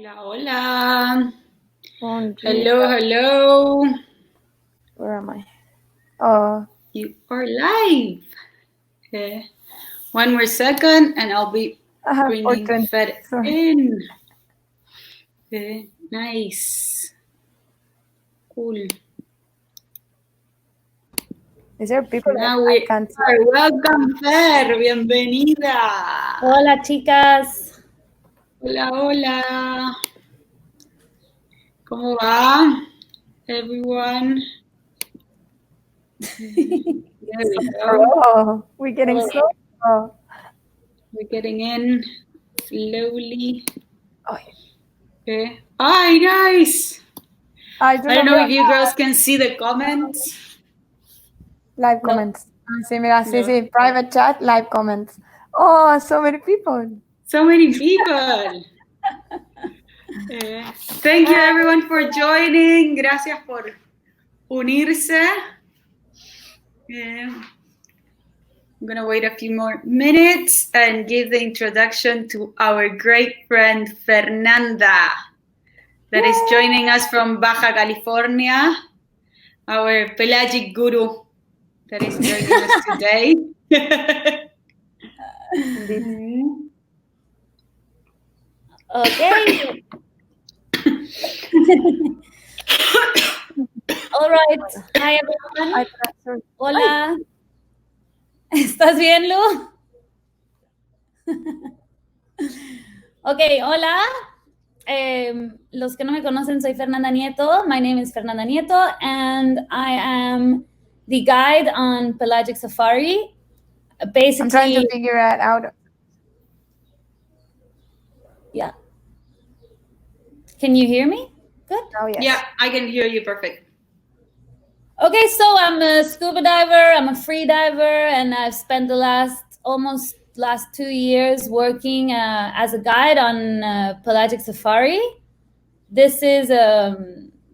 Hola, hola. Bon Hello, hello. Where am I? Oh. You are live. Okay. One more second and I'll be bringing Fed in. Okay. Nice. Cool. Is there people Now we are. Welcome, Fer. Bienvenida. Hola, chicas. Hola, hola. ¿Cómo va, everyone? There we go. Oh, we're getting slow. Oh. We're getting in slowly. Oh. Okay. Hi, guys. I don't know if you girls can see the comments. Live comments. Sí, mira, sí, private chat, live comments. Oh, so many people. So many people. Thank you everyone for joining. Gracias por unirse. I'm going to wait a few more minutes and give the introduction to our great friend Fernanda that is joining us from Baja California, our pelagic guru that is joining us today. Okay. All right. Hi, everyone. Hola. ¿Estás bien, Lu? Okay, hola. Los que no me conocen, soy Fernanda Nieto. My name is Fernanda Nieto, and I am the guide on Pelagic Safari. Basically, I'm trying to figure it out. Yeah. Can you hear me? Good. Oh, yes. Yeah, I can hear you perfect. Okay, so I'm a scuba diver, I'm a free diver, and I've spent the last 2 years working as a guide on Pelagic Safari. This is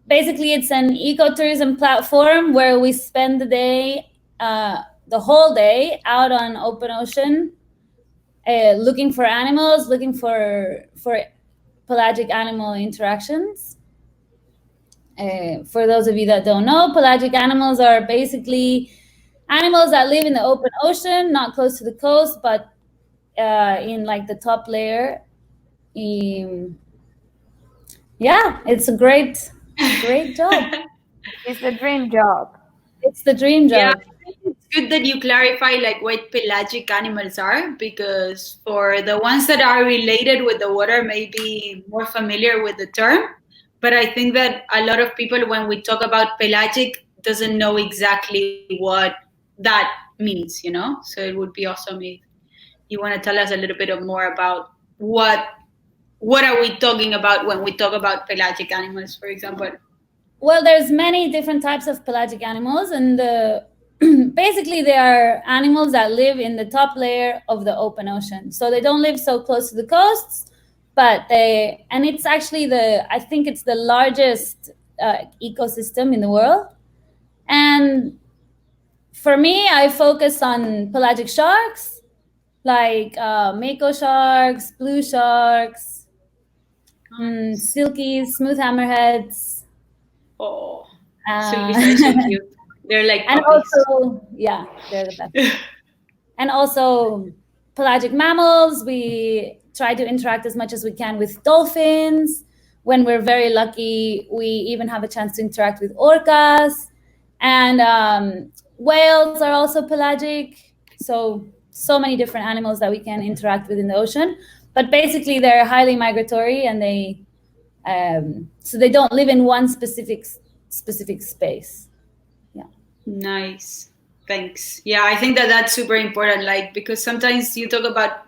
basically it's an ecotourism platform where we spend the day, the whole day out on open ocean, looking for animals, looking for pelagic animal interactions. For those of you that don't know, pelagic animals are basically animals that live in the open ocean, not close to the coast, but in like the top layer. Yeah, it's a great job. It's the dream job. It's the dream job. Yeah, it's good that you clarify like what pelagic animals are, because for the ones that are related with the water may be more familiar with the term. But I think that a lot of people, when we talk about pelagic, doesn't know exactly what that means, you know? So it would be awesome if you want to tell us a little bit more about what are we talking about when we talk about pelagic animals, for example? Well, there's many different types of pelagic animals, and basically they are animals that live in the top layer of the open ocean. So they don't live so close to the coasts, but it's actually I think it's the largest ecosystem in the world. And for me, I focus on pelagic sharks, like mako sharks, blue sharks, silkies, smooth hammerheads. Oh, silkies are so cute. They're like puppies. And also, yeah, they're the best. And also pelagic mammals. We try to interact as much as we can with dolphins. When we're very lucky, we even have a chance to interact with orcas. And whales are also pelagic. So many different animals that we can interact with in the ocean. But basically, they're highly migratory, and so they don't live in one specific space. Yeah. Nice. Thanks. Yeah, I think that that's super important. Like, because sometimes we talk about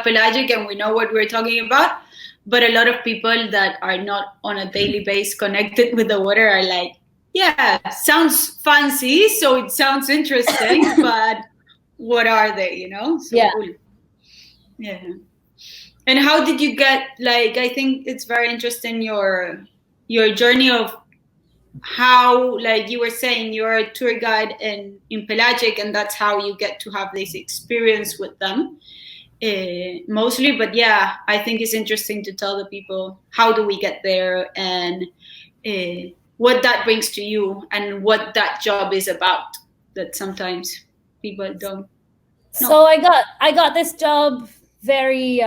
pelagic and we know what we're talking about, but a lot of people that are not on a daily basis connected with the water are like, yeah, sounds fancy, so it sounds interesting, but what are they? You know? So yeah. Cool. Yeah. And how did you get, like, I think it's very interesting your journey of how, like you were saying, you're a tour guide in pelagic, and that's how you get to have this experience with them. mostly. But yeah, I think it's interesting to tell the people how do we get there and what that brings to you and what that job is about, that sometimes people don't know. So I got this job very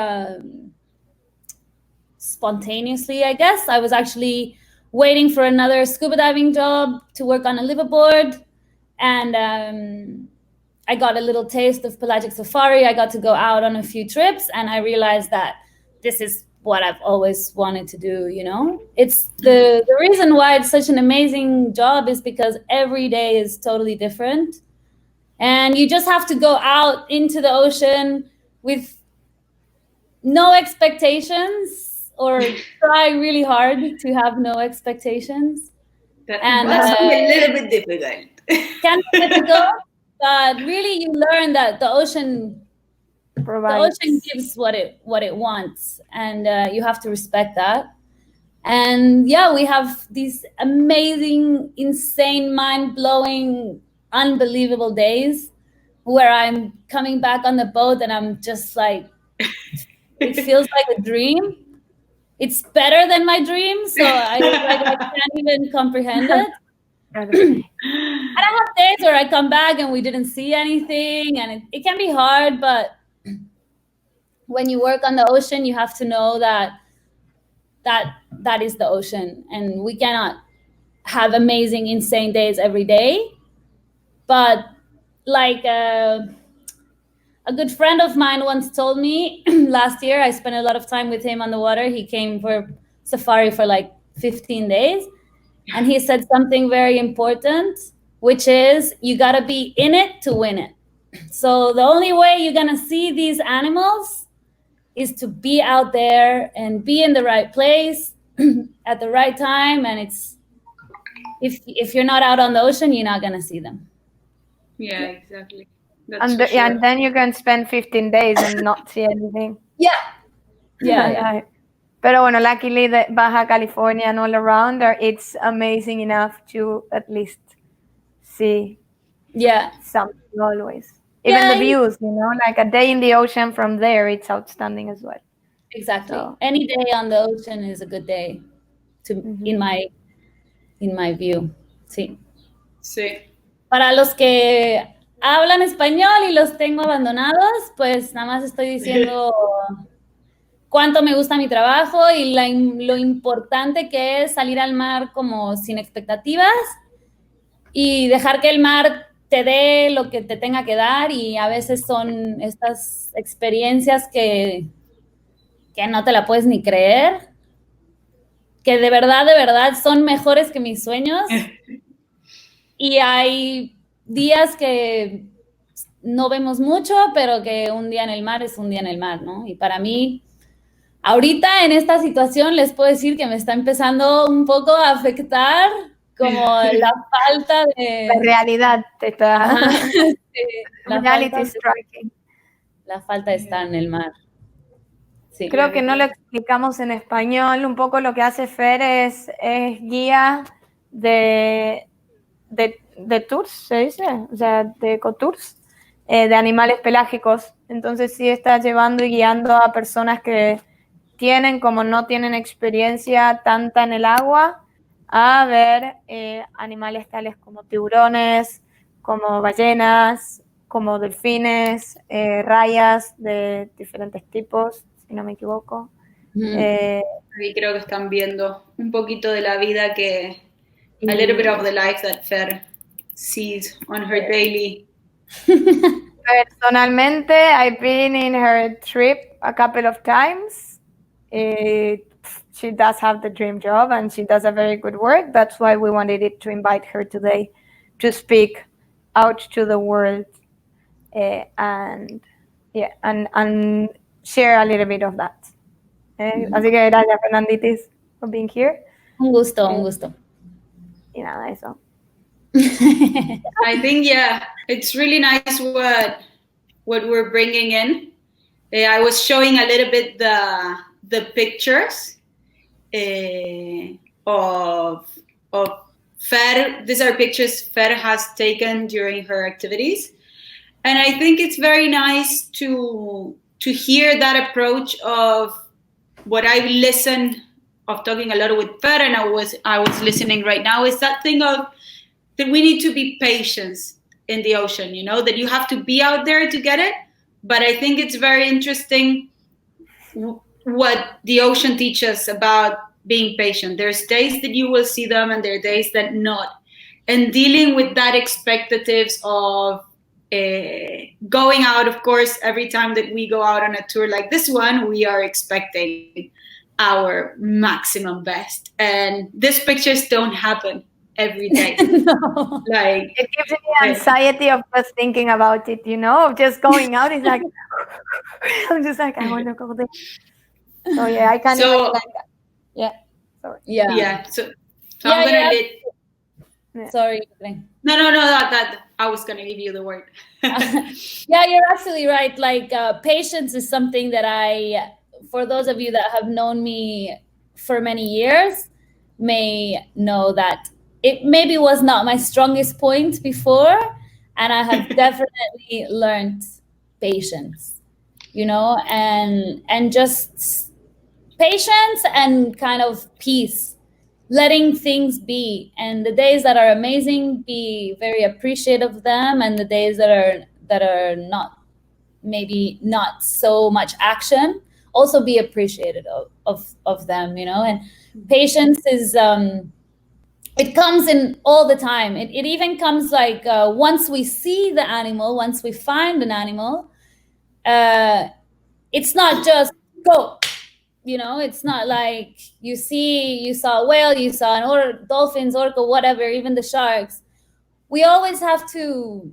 spontaneously, I guess. I was actually waiting for another scuba diving job to work on a liveaboard, and I got a little taste of Pelagic Safari. I got to go out on a few trips, and I realized that this is what I've always wanted to do, you know? It's the reason why it's such an amazing job is because every day is totally different. And you just have to go out into the ocean with no expectations, or try really hard to have no expectations. That's a little bit difficult. Can be difficult, but really you learn that the ocean gives what it wants, and you have to respect that. And yeah, we have these amazing, insane, mind-blowing, unbelievable days where I'm coming back on the boat and I'm just like, it feels like a dream. It's better than my dream, so I can't even comprehend it. And I have days where I come back and we didn't see anything, and it can be hard, but when you work on the ocean, you have to know that is the ocean, and we cannot have amazing, insane days every day. But like a good friend of mine once told me last year, I spent a lot of time with him on the water. He came for safari for like 15 days. And he said something very important, which is you got to be in it to win it. So the only way you're going to see these animals is to be out there and be in the right place at the right time. And it's if you're not out on the ocean, you're not going to see them. Yeah, exactly. And then you can spend 15 days and not see anything. Yeah. Pero bueno, luckily the Baja California and all around there, it's amazing enough to at least see something always. Even the views, you know, like a day in the ocean from there, it's outstanding as well. Exactly. So, any day on the ocean is a good day in my view. Sí. Para los que hablan español y los tengo abandonados, pues nada más estoy diciendo cuánto me gusta mi trabajo y lo importante que es salir al mar como sin expectativas y dejar que el mar te dé lo que te tenga que dar, y a veces son estas experiencias que no te la puedes ni creer, que de verdad son mejores que mis sueños. Y hay días que no vemos mucho, pero que un día en el mar es un día en el mar, ¿no? Y para mí, ahorita en esta situación les puedo decir que me está empezando un poco a afectar como la falta de... La realidad te está... la falta de estar en el mar. Sí. Creo que no lo explicamos en español. Un poco lo que hace Fer es guía de tours, ¿se dice? O sea, de ecotours, de animales pelágicos. Entonces sí está llevando y guiando a personas que no tienen experiencia tanta en el agua, a ver animales tales como tiburones, como ballenas, como delfines, rayas de diferentes tipos, si no me equivoco. Ahí creo que están viendo un poquito de la vida que... A little bit of the life that Fer sees on her daily. Personalmente, I've been in her trip a couple of times. She does have the dream job and she does a very good work. That's why we wanted to invite her today to speak out to the world and share a little bit of that. Así que gracias, Fernanditis, for being here. Un gusto. Y nada, eso. I think, it's really nice what we're bringing in. I was showing a little bit the pictures of Fer. These are pictures Fer has taken during her activities. And I think it's very nice to to hear that approach of what I listen of talking a lot with Fer, and I was listening right now, is that thing of that we need to be patient in the ocean, you know, that you have to be out there to get it. But I think it's very interesting what the ocean teaches about being patient. There's days that you will see them and there are days that not. And dealing with that expectatives of going out, of course, every time that we go out on a tour like this one, we are expecting our maximum best. And these pictures don't happen every day. No. Like, it gives me the anxiety of just thinking about it, you know, of just going out. It's like, I'm just like, I want to go there. So yeah, I can't even like that. Yeah. Sorry. Yeah. So I'm gonna let. Sorry. No. That I was gonna give you the word. Yeah, you're absolutely right. Like patience is something that for those of you that have known me for many years, may know that it maybe was not my strongest point before, and I have definitely learned patience, you know, and just patience and kind of peace, letting things be. And the days that are amazing, be very appreciative of them, and the days that are not, maybe not so much action, also be appreciated of them, you know. And patience is it comes in all the time. It even comes like once we see the animal, once we find an animal, it's not just go, you know. It's not like you saw a whale, you saw dolphins, orca, whatever, even the sharks. We always have to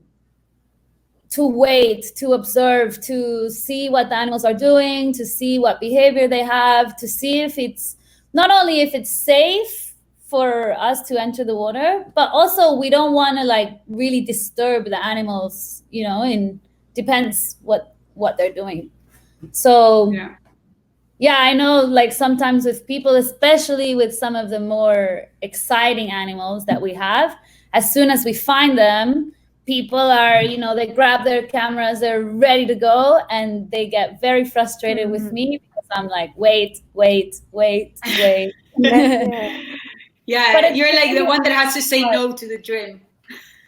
wait, to observe, to see what the animals are doing, to see what behavior they have, to see if it's not only if it's safe for us to enter the water, but also we don't want to like really disturb the animals, you know, and depends what they're doing. So yeah, I know, like sometimes with people, especially with some of the more exciting animals that we have, as soon as we find them, people are, you know, they grab their cameras, they're ready to go, and they get very frustrated with me because I'm like, wait. Yeah, but you're like the one that has to say no to the dream.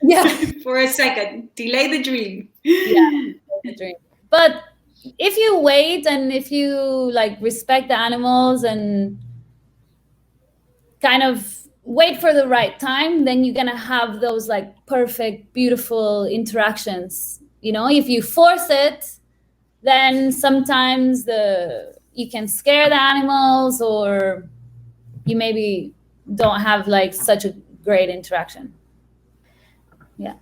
Yeah. For a second, delay the dream. Yeah, the dream. But if you wait and if you like respect the animals and kind of wait for the right time, then you're gonna have those like perfect, beautiful interactions. You know, if you force it, then sometimes you can scare the animals, or you maybe don't have like such a great interaction. Yeah.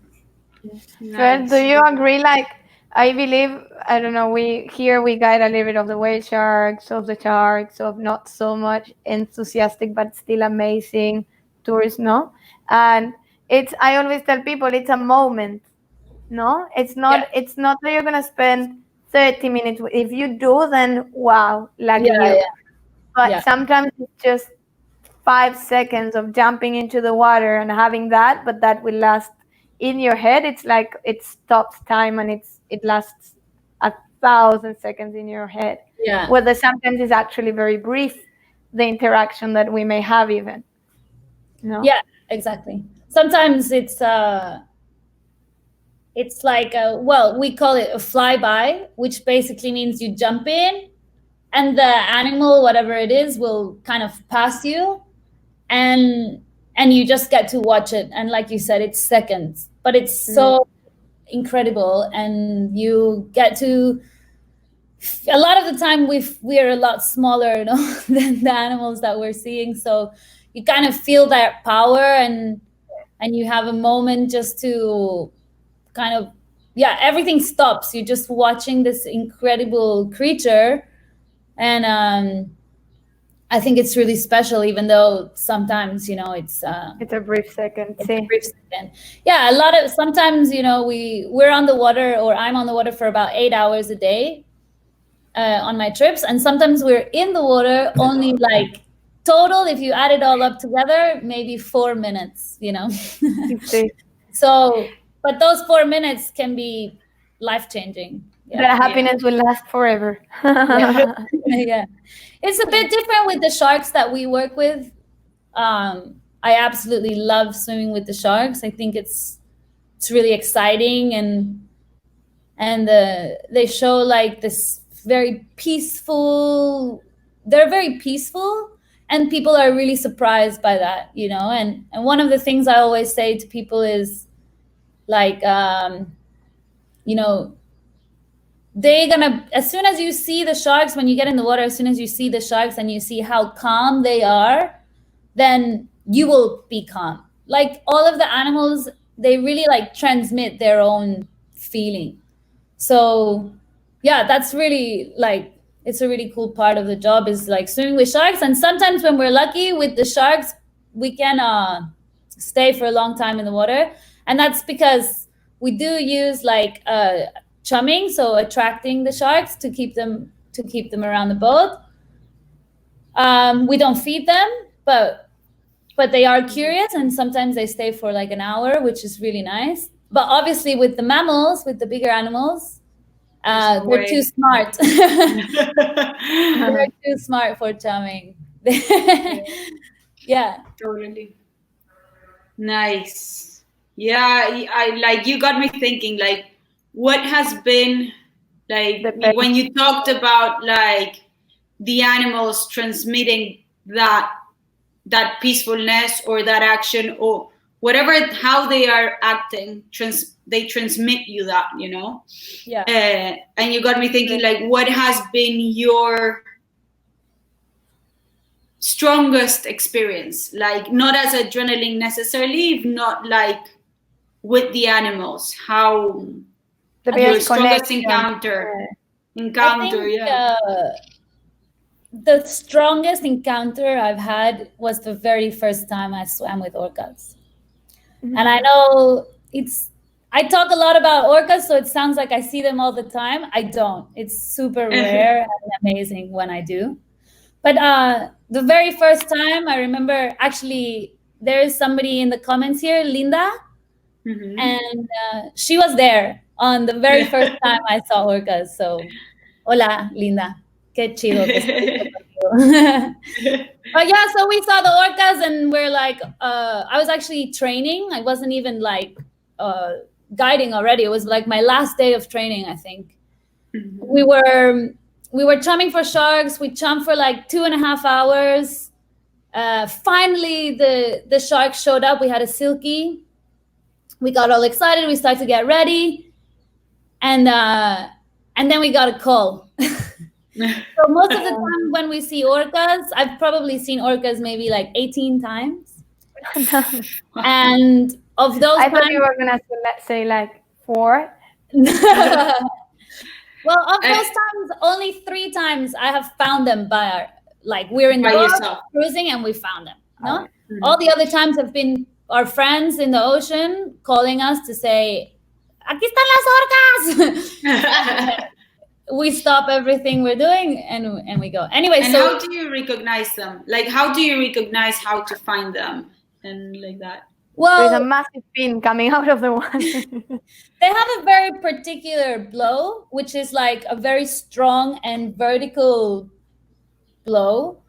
Nice. Do you agree? Like, I believe, I don't know, we guide a little bit of the whale sharks, of the sharks, of not so much enthusiastic but still amazing tourists, no? And I always tell people it's a moment, no? It's not that you're gonna spend 30 minutes. If you do, then wow, lucky you. Yeah. But sometimes it's just 5 seconds of jumping into the water and having that, but that will last in your head. It's like it stops time and it lasts 1,000 seconds in your head. Yeah. Whether sometimes it's actually very brief, the interaction that we may have even. No? Yeah, exactly. Sometimes it's like we call it a flyby, which basically means you jump in and the animal, whatever it is, will kind of pass you, and you just get to watch it. And like you said, it's seconds, but it's so incredible, and you get to. A lot of the time, we are a lot smaller, you know, than the animals that we're seeing, so you kind of feel that power, and you have a moment just to kind of everything stops. You're just watching this incredible creature. And I think it's really special, even though sometimes, you know, it's a brief second. Yeah, sometimes, you know, we're on the water, or I'm on the water for about 8 hours a day on my trips, and sometimes we're in the water only like total, if you add it all up together, maybe 4 minutes, you know. So, but those 4 minutes can be life-changing. The happiness will last forever. Yeah. It's a bit different with the sharks that we work with. I absolutely love swimming with the sharks. I think it's really exciting, and they show like this very peaceful. They're very peaceful, and people are really surprised by that, you know. And one of the things I always say to people is like, you know, they're gonna, as soon as you see the sharks, when you get in the water, as soon as you see the sharks and you see how calm they are, then you will be calm. Like all of the animals, they really like transmit their own feeling. So yeah, that's really like, it's a really cool part of the job, is like swimming with sharks. And sometimes when we're lucky with the sharks, we can stay for a long time in the water. And that's because we do use like chumming, so attracting the sharks to keep them around the boat. We don't feed them, but they are curious, and sometimes they stay for like an hour, which is really nice. But obviously with the mammals, with the bigger animals, they're too smart. They're too smart for chumming. Yeah. Totally. Nice. Yeah, I like, you got me thinking, like, what has been like when you talked about like the animals transmitting that peacefulness or that action or whatever, how they are acting, they transmit you that, you know. Yeah. And you got me thinking, like, what has been your strongest experience, like not as adrenaline necessarily, if not like with the animals, how your strongest encounter. The strongest encounter I've had was the very first time I swam with orcas. And I know I talk a lot about orcas, so it sounds like I see them all the time. I don't. It's super rare and amazing when I do. But the very first time, I remember, actually, there is somebody in the comments here, Linda, and she was there on the very first time I saw orcas. So, hola, Linda. Qué chido que estés conmigo. But yeah, so we saw the orcas, and we're like, I was actually training. I wasn't even like guiding already. It was like my last day of training, I think. We were chumming for sharks. We chummed for like 2.5 hours. Finally, the shark showed up. We had a silky. We got all excited. We started to get ready, and then we got a call. So most of the time when we see orcas, I've probably seen orcas maybe like 18 times. And of those, I thought you were gonna say like 4. Well, of those times, only 3 times I have found them we're in the boat cruising and we found them. No, all the other times have been our friends in the ocean calling us to say, "Aquí están las orcas." We stop everything we're doing and we go. Anyway, and so how do you recognize them? Like, how do you recognize how to find them and like that? Well, there's a massive fin coming out of the water. They have a very particular blow, which is like a very strong and vertical blow,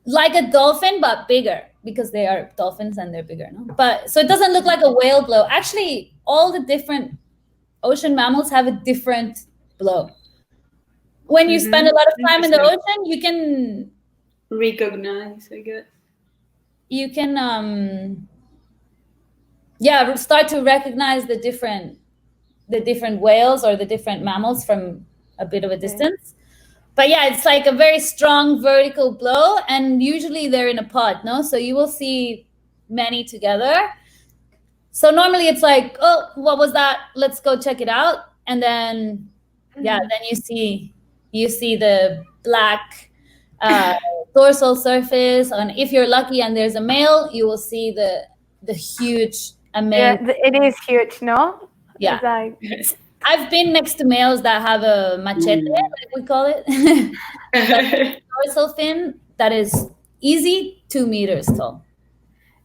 like a dolphin, but bigger, because they are dolphins and they're bigger. No? But so it doesn't look like a whale blow. Actually, all the different ocean mammals have a different blow. When you spend a lot of time in the ocean, you can recognize, I guess. You can start to recognize the different whales or the different mammals from a bit of a distance. But yeah, it's like a very strong vertical blow, and usually they're in a pod, no? So you will see many together. So normally it's like, oh, what was that? Let's go check it out. And then then you see the black dorsal surface, and if you're lucky and there's a male, you will see the huge male. Yeah, it is huge, no? Yeah. I've been next to males that have a machete, like we call it. Dorsal fin that is easy 2 meters tall.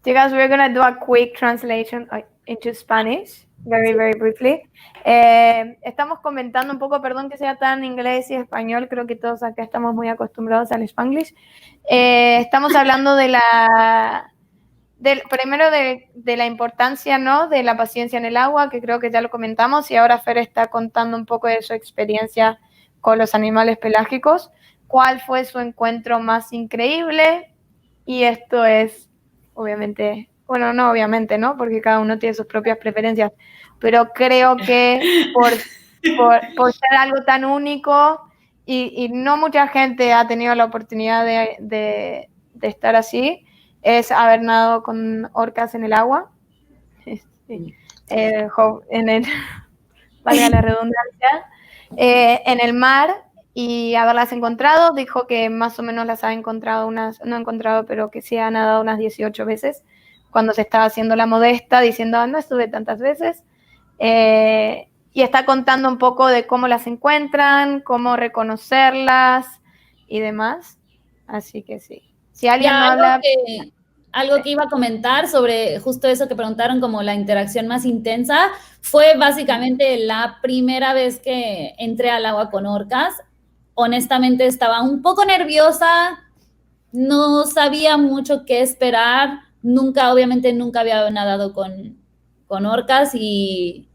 You guys, we're gonna do a quick translation into Spanish very, very briefly. Estamos comentando un poco, perdón que sea tan inglés y español, creo que todos acá estamos muy acostumbrados al Spanglish. Estamos hablando primero de la importancia, ¿no?, de la paciencia en el agua, que creo que ya lo comentamos, y ahora Fer está contando un poco de su experiencia con los animales pelágicos. ¿Cuál fue su encuentro más increíble? Y esto es, obviamente, bueno, no obviamente, ¿no?, porque cada uno tiene sus propias preferencias, pero creo que por ser algo tan único y no mucha gente ha tenido la oportunidad de estar así, es haber nadado con orcas en el agua, valga la redundancia, en el mar, y haberlas encontrado. Dijo que más o menos las ha encontrado pero que sí ha nadado unas 18 veces, cuando se estaba haciendo la modesta, diciendo, no estuve tantas veces, y está contando un poco de cómo las encuentran, cómo reconocerlas y demás. Así que sí. Si alguien no habla... Algo que iba a comentar sobre justo eso que preguntaron, como la interacción más intensa, fue básicamente la primera vez que entré al agua con orcas. Honestamente estaba un poco nerviosa, no sabía mucho qué esperar, obviamente nunca había nadado con orcas y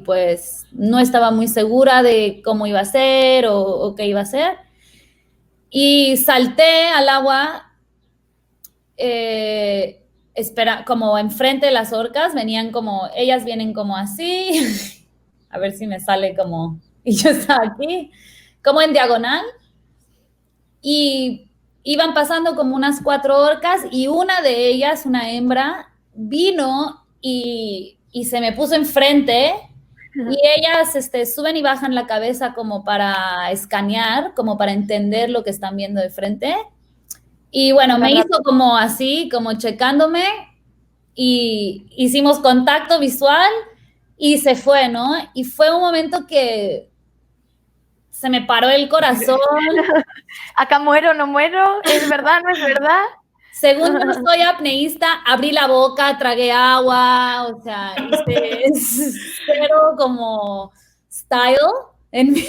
pues no estaba muy segura de cómo iba a ser o qué iba a ser. Y salté al agua, como enfrente de las orcas, ellas vienen como así, a ver si me sale como, y yo estaba aquí, como en diagonal, y iban pasando como unas 4 orcas, y una de ellas, una hembra, vino y se me puso enfrente, y ellas suben y bajan la cabeza como para escanear, como para entender lo que están viendo de frente. Y bueno, me hizo como así, como checándome, y hicimos contacto visual y se fue, ¿no? Y fue un momento que se me paró el corazón. Acá muero, no muero, ¿es verdad, no es verdad? Según yo soy apneísta, abrí la boca, tragué agua, o sea, hice cero como style en mi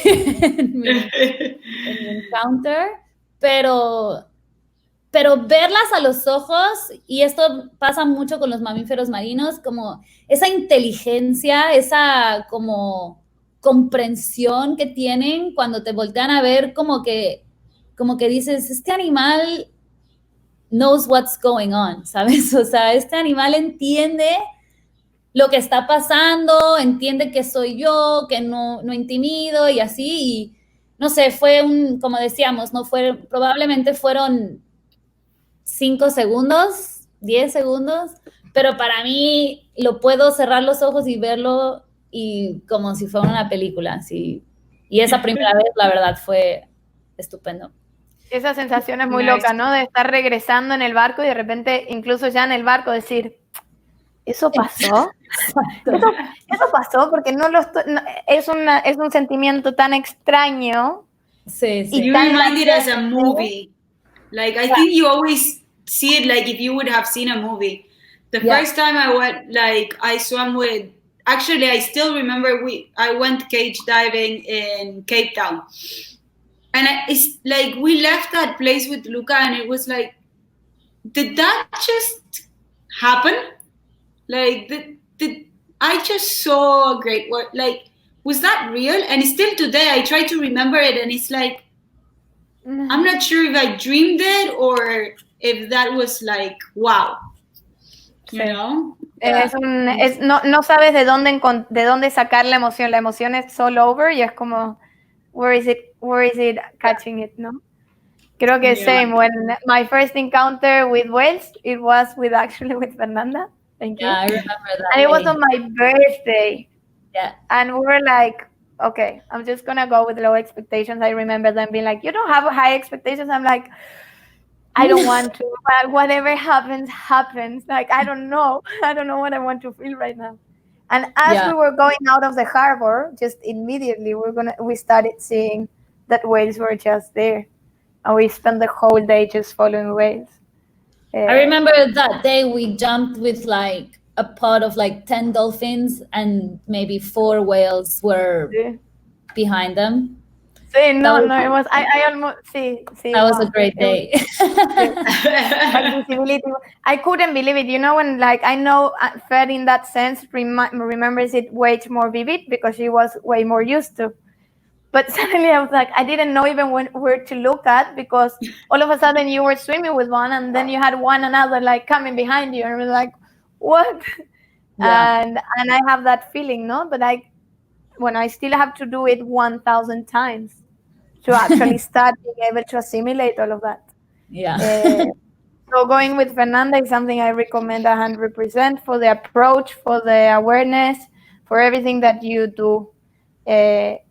encounter, pero verlas a los ojos, y esto pasa mucho con los mamíferos marinos, como esa inteligencia, esa como comprensión que tienen cuando te voltean a ver, como que dices, este animal knows what's going on, ¿sabes? O sea, este animal entiende lo que está pasando, entiende que soy yo, que no intimido y así, y no sé, como decíamos, probablemente fueron 5 segundos, 10 segundos, pero para mí lo puedo cerrar los ojos y verlo y como si fuera una película, así. Y esa primera vez, la verdad, fue estupendo. Esa sensación es muy loca, ¿no? De estar regresando en el barco y de repente, incluso ya en el barco, decir, ¿eso pasó? ¿Eso pasó? Porque es un sentimiento tan extraño. Sí, sí. You remind it as a movie. Like, I think you always see it like if you would have seen a movie. The first time I went, like, I swam with, actually, I still remember I went cage diving in Cape Town. And it's like, we left that place with Luca and it was like, did that just happen? Like, did I just saw a great work? Like, was that real? And still today, I try to remember it and it's like, I'm not sure if I dreamed it or if that was like, wow. You know? No sabes de dónde sacar la emoción. La emoción es all over y es como, where is it catching it, ¿no? Creo que same. When my first encounter with whales, it was with Fernanda. Thank you. Yeah, I remember that. And it was on my birthday. Yeah. And we were like, okay, I'm just gonna go with low expectations. I remember them being like, you don't have high expectations. I'm like, I don't want to, but whatever happens, happens. Like, I don't know what I want to feel right now. And as we were going out of the harbor, just immediately we started seeing that whales were just there, and we spent the whole day just following whales. I remember that day we jumped with like a pod of like 10 dolphins and maybe 4 whales were behind them. Sí, no, it was, I almost, sí, that was a great day. Visibility. I couldn't believe it. You know, when like I know Fer in that sense remembers it way more vivid because she was way more used to. But suddenly I was like, I didn't know even where to look at because all of a sudden you were swimming with one and then you had one another like coming behind you and I was like, what? Yeah. And I have that feeling, no? But when I still have to do it 1,000 times to actually start being able to assimilate all of that. Yeah. So going with Fernanda is something I recommend 100% for the approach, for the awareness, for everything that you do.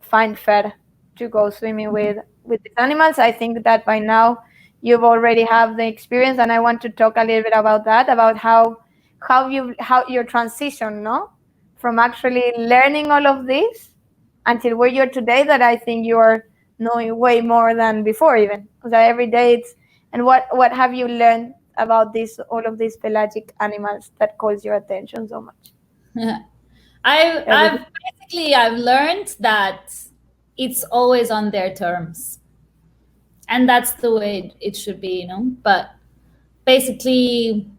Find Fer to go swimming with these animals. I think that by now you've already have the experience, and I want to talk a little bit about that, about how your transition, no, from actually learning all of this until where you're today. That I think you are knowing way more than before, even because every day it's. And what have you learned about all of these pelagic animals that calls your attention so much? I've learned that it's always on their terms, and that's the way it should be, you know. But basically,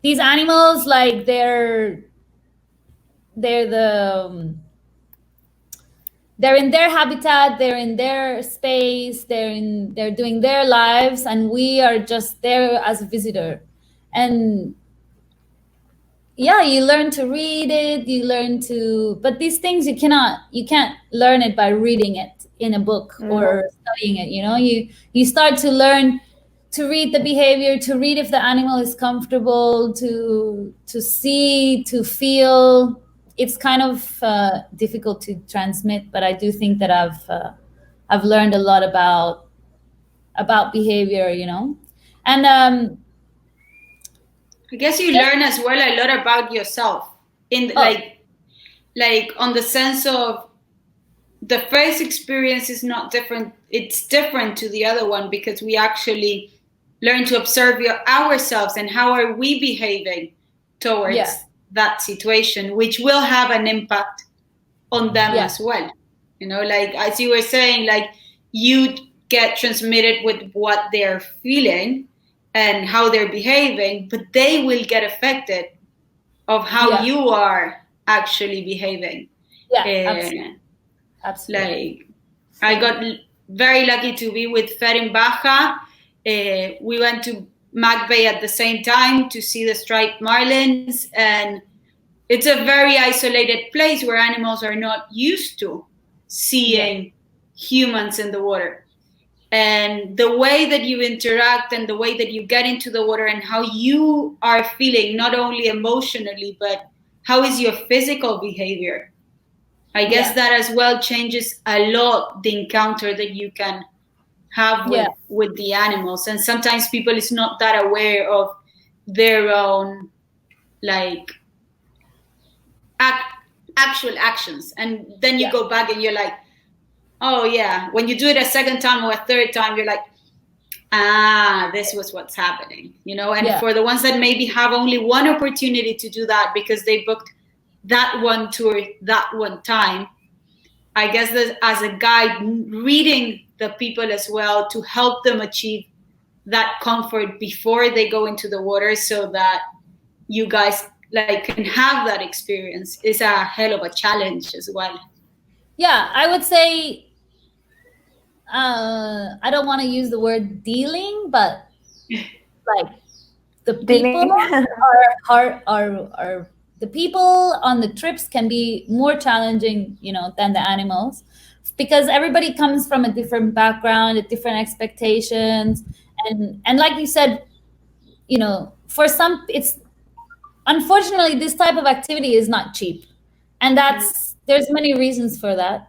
these animals, like they're in their habitat, they're in their space, they're doing their lives, and we are just there as a visitor. And yeah, you learn to read it, but these things you can't learn it by reading it in a book or studying it, you know. You start to learn to read the behavior, to read if the animal is comfortable, to see, to feel. It's kind of difficult to transmit, but I do think that I've learned a lot about behavior, you know. And I guess you learn as well a lot about yourself in like on the sense of the first experience is not different. It's different to the other one because we actually learn to observe ourselves and how are we behaving towards that situation, which will have an impact on them as well. You know, like as you were saying, like you get transmitted with what they're feeling and how they're behaving, but they will get affected of how you are actually behaving. Absolutely. Like I got very lucky to be with Fer in Baja. We went to Mac Bay at the same time to see the striped marlins, and it's a very isolated place where animals are not used to seeing humans in the water. And the way that you interact and the way that you get into the water and how you are feeling, not only emotionally, but how is your physical behavior? I guess that as well changes a lot the encounter that you can have with the animals. And sometimes people is not that aware of their own like actual actions. And then you go back and you're like, oh yeah, when you do it a second time or a third time, you're like, this was what's happening, you know. And for the ones that maybe have only one opportunity to do that because they booked that one tour that one time, I guess that as a guide, reading the people as well to help them achieve that comfort before they go into the water so that you guys like can have that experience is a hell of a challenge as well. Yeah, I would say I don't want to use the word dealing, but like the people are the people on the trips can be more challenging, you know, than the animals, because everybody comes from a different background, different expectations, and like you said, you know, for some it's unfortunately this type of activity is not cheap, and there's many reasons for that.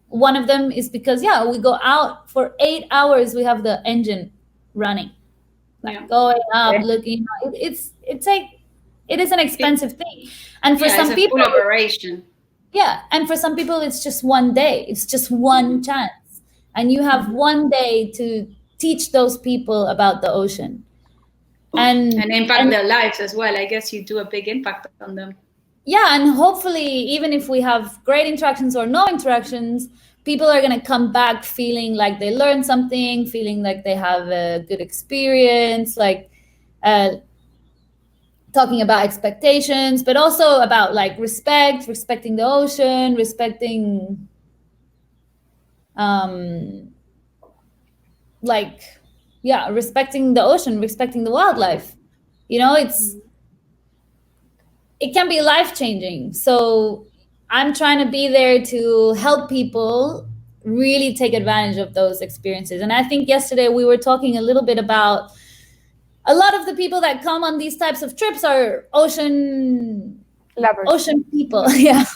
One of them is because we go out for 8 hours, we have the engine running, like going up, looking. It is an expensive thing, and for some people, full operation. And for some people, it's just one day. It's just one chance, and you have one day to teach those people about the ocean. and impact their lives as well. I guess you do a big impact on them. Yeah, and hopefully, even if we have great interactions or no interactions, people are going to come back feeling like they learned something, feeling like they have a good experience, like talking about expectations, but also about like respecting the ocean, respecting respecting the ocean, respecting the wildlife. It can be life-changing. So I'm trying to be there to help people really take advantage of those experiences. And I think yesterday we were talking a little bit about a lot of the people that come on these types of trips are ocean lovers, ocean people,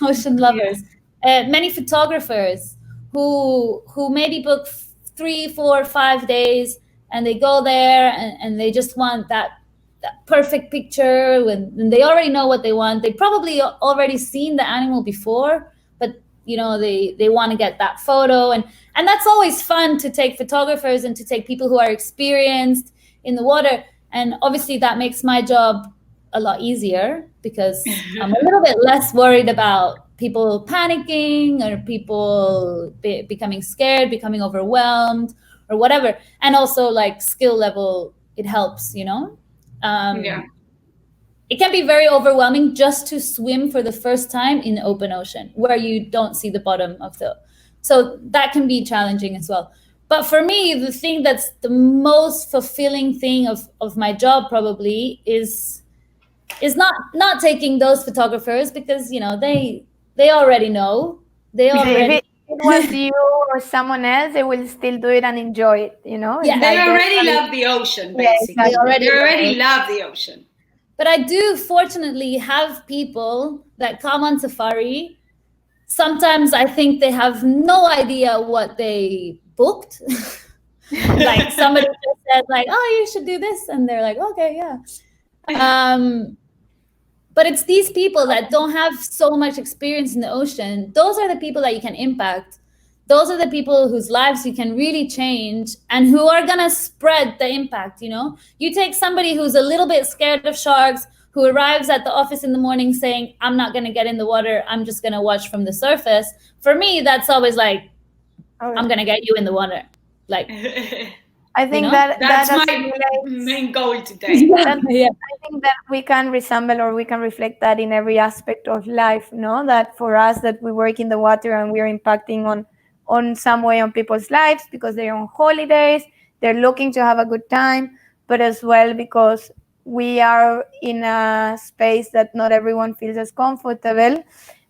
ocean lovers. Many photographers who maybe book 3, 4, 5 days, and they go there and they just want that perfect picture when they already know what they want. They probably already seen the animal before, but they want to get that photo, and that's always fun to take photographers and to take people who are experienced in the water. And obviously that makes my job a lot easier because I'm a little bit less worried about people panicking or people becoming scared, becoming overwhelmed or whatever. And also like skill level, it helps, It can be very overwhelming just to swim for the first time in the open ocean where you don't see the bottom of so that can be challenging as well. But for me, the thing that's the most fulfilling thing of my job probably is not taking those photographers because they already know. They already. If it was you or someone else, they will still do it and enjoy it. Yeah, they already love the ocean. Basically, yeah, exactly. They already love the ocean. But I do fortunately have people that come on safari. Sometimes I think they have no idea what they booked. Like somebody just said like, oh, you should do this. And they're like, okay, yeah. But it's these people that don't have so much experience in the ocean. Those are the people that you can impact. Those are the people whose lives you can really change and who are going to spread the impact, You take somebody who's a little bit scared of sharks, who arrives at the office in the morning saying, I'm not going to get in the water, I'm just going to watch from the surface. For me, that's always like, I'm going to get you in the water. Like, I think that's my main goal today. I think that we can resemble or we can reflect that in every aspect of life, that for us that we work in the water and we're impacting on some way on people's lives because they're on holidays, they're looking to have a good time, but as well because we are in a space that not everyone feels as comfortable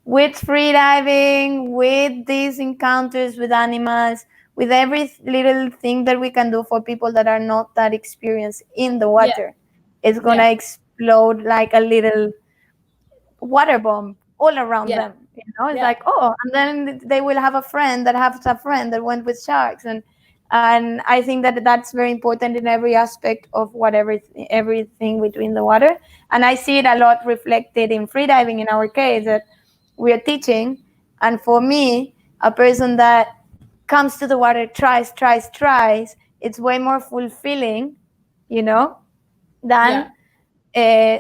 with freediving, with these encounters with animals, with every little thing that we can do for people that are not that experienced in the water. It's going to explode like a little water bomb all around them. It's like, oh, and then they will have a friend that has a friend that went with sharks. And I think that that's very important in every aspect of everything we do in the water. And I see it a lot reflected in freediving in our case, that we are teaching. And for me, a person that comes to the water, tries, it's way more fulfilling, than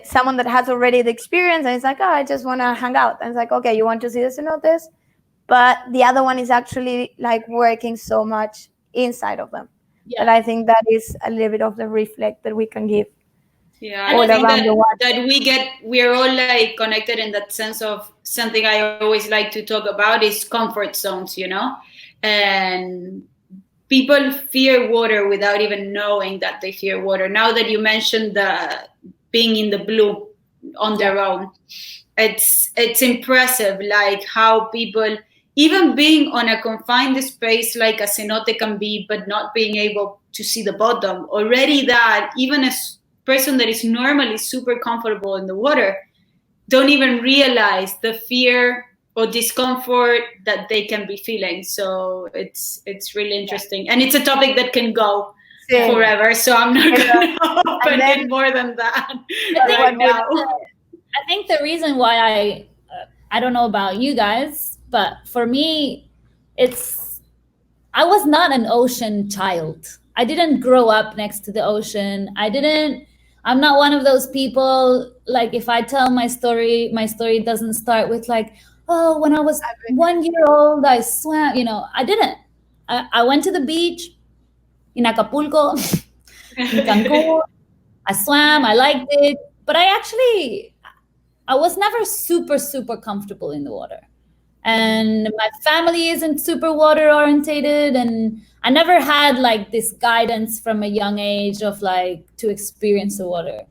someone that has already the experience and it's like, oh, I just want to hang out. And it's like, okay, you want to see this and not this? But the other one is actually like working so much inside of them. And I think that is a little bit of the reflect that we can give. Yeah, I think that we're all like connected in that sense of something I always like to talk about is comfort zones, and people fear water without even knowing that they fear water. Now that you mentioned the being in the blue on their own, it's impressive, like how people, even being on a confined space like a cenote can be, but not being able to see the bottom, already that even a person that is normally super comfortable in the water don't even realize the fear or discomfort that they can be feeling. So it's really interesting. And it's a topic that can go forever. So I'm not going to open it more than that right now. I think the reason why I don't know about you guys, but for me, I was not an ocean child. I didn't grow up next to the ocean. I'm not one of those people, like if I tell my story doesn't start with like, oh, when I was 1 year old, I swam, you know, I didn't. I went to the beach in Acapulco, in Cancun. I swam, I liked it, but I was never super, super comfortable in the water. And my family isn't super water orientated, and I never had like this guidance from a young age of like to experience the water.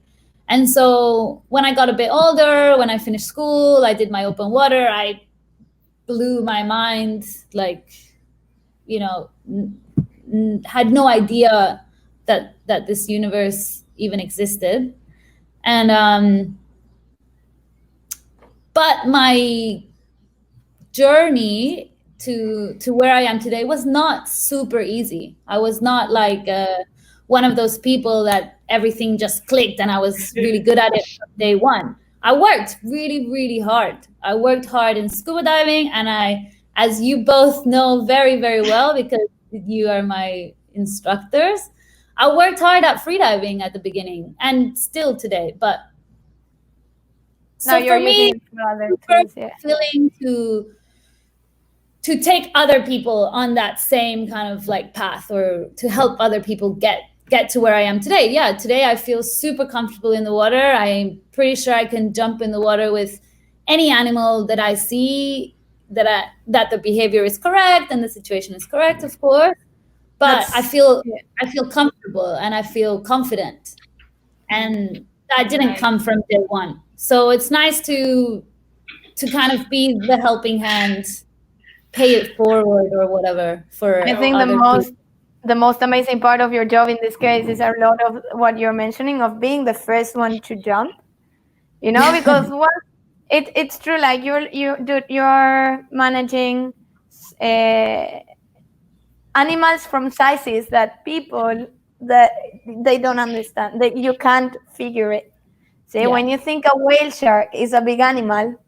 And so when I got a bit older, when I finished school, I did my open water, I blew my mind, like, you know, had no idea that this universe even existed. And but my journey to where I am today was not super easy. I was not like one of those people that everything just clicked and I was really good at it from day one. I worked really, really hard. I worked hard in scuba diving, and I, as you both know very, very well, because you are my instructors, I worked hard at freediving at the beginning and still today. But so for me, it's feeling to take other people on that same kind of like path, or to help other people get to where I am today. Yeah, today I feel super comfortable in the water. I'm pretty sure I can jump in the water with any animal that I see, that the behavior is correct and the situation is correct, of course. But I feel comfortable and I feel confident, and that didn't come from day one. So it's nice to kind of be the helping hand, pay it forward or whatever for I think the most amazing part of your job in this case is a lot of what you're mentioning of being the first one to jump, you know, because it's true, like you're managing animals from sizes that people that they don't understand, that you can't figure it. See, when you think a whale shark is a big animal,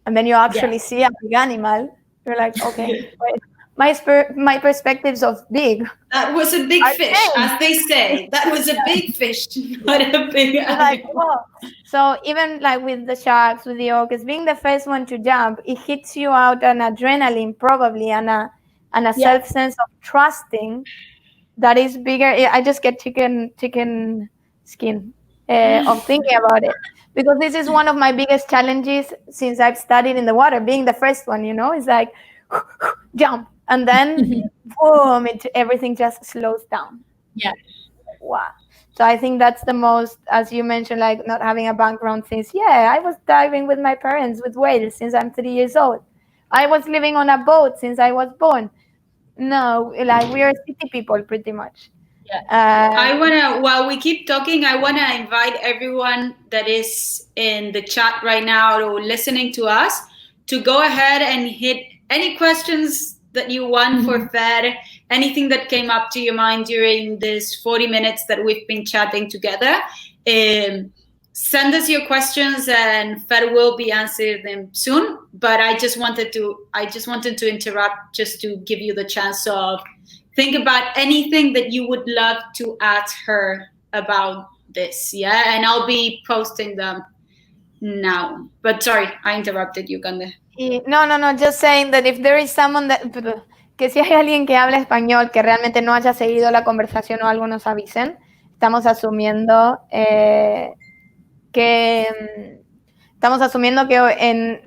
and then you actually see a big animal, you're like, okay, wait, my perspectives of big. That was a big fish, as they say. That was a big fish, not a big animal. Like, oh. So even like with the sharks, with the orcas, being the first one to jump, it hits you out an adrenaline probably, and a self sense of trusting that is bigger. I just get chicken skin of thinking about it, because this is one of my biggest challenges since I've studied in the water. Being the first one, you know, is like jump, and then boom, everything just slows down. Yeah. Wow. So I think that's the most, as you mentioned, like not having a background since, I was diving with my parents with whales since I'm 3 years old. I was living on a boat since I was born. No, like we are city people pretty much. Yeah. While we keep talking, I want to invite everyone that is in the chat right now or listening to us to go ahead and hit any questions that you want for Fer, anything that came up to your mind during this 40 minutes that we've been chatting together. Send us your questions and Fer will be answering them soon. But I just wanted to interrupt just to give you the chance of think about anything that you would love to ask her about this. Yeah, and I'll be posting them now. But sorry, I interrupted you, Cande. No, just saying that if there is someone que si hay alguien que habla español que realmente no haya seguido la conversación o algo, nos avisen. Estamos asumiendo que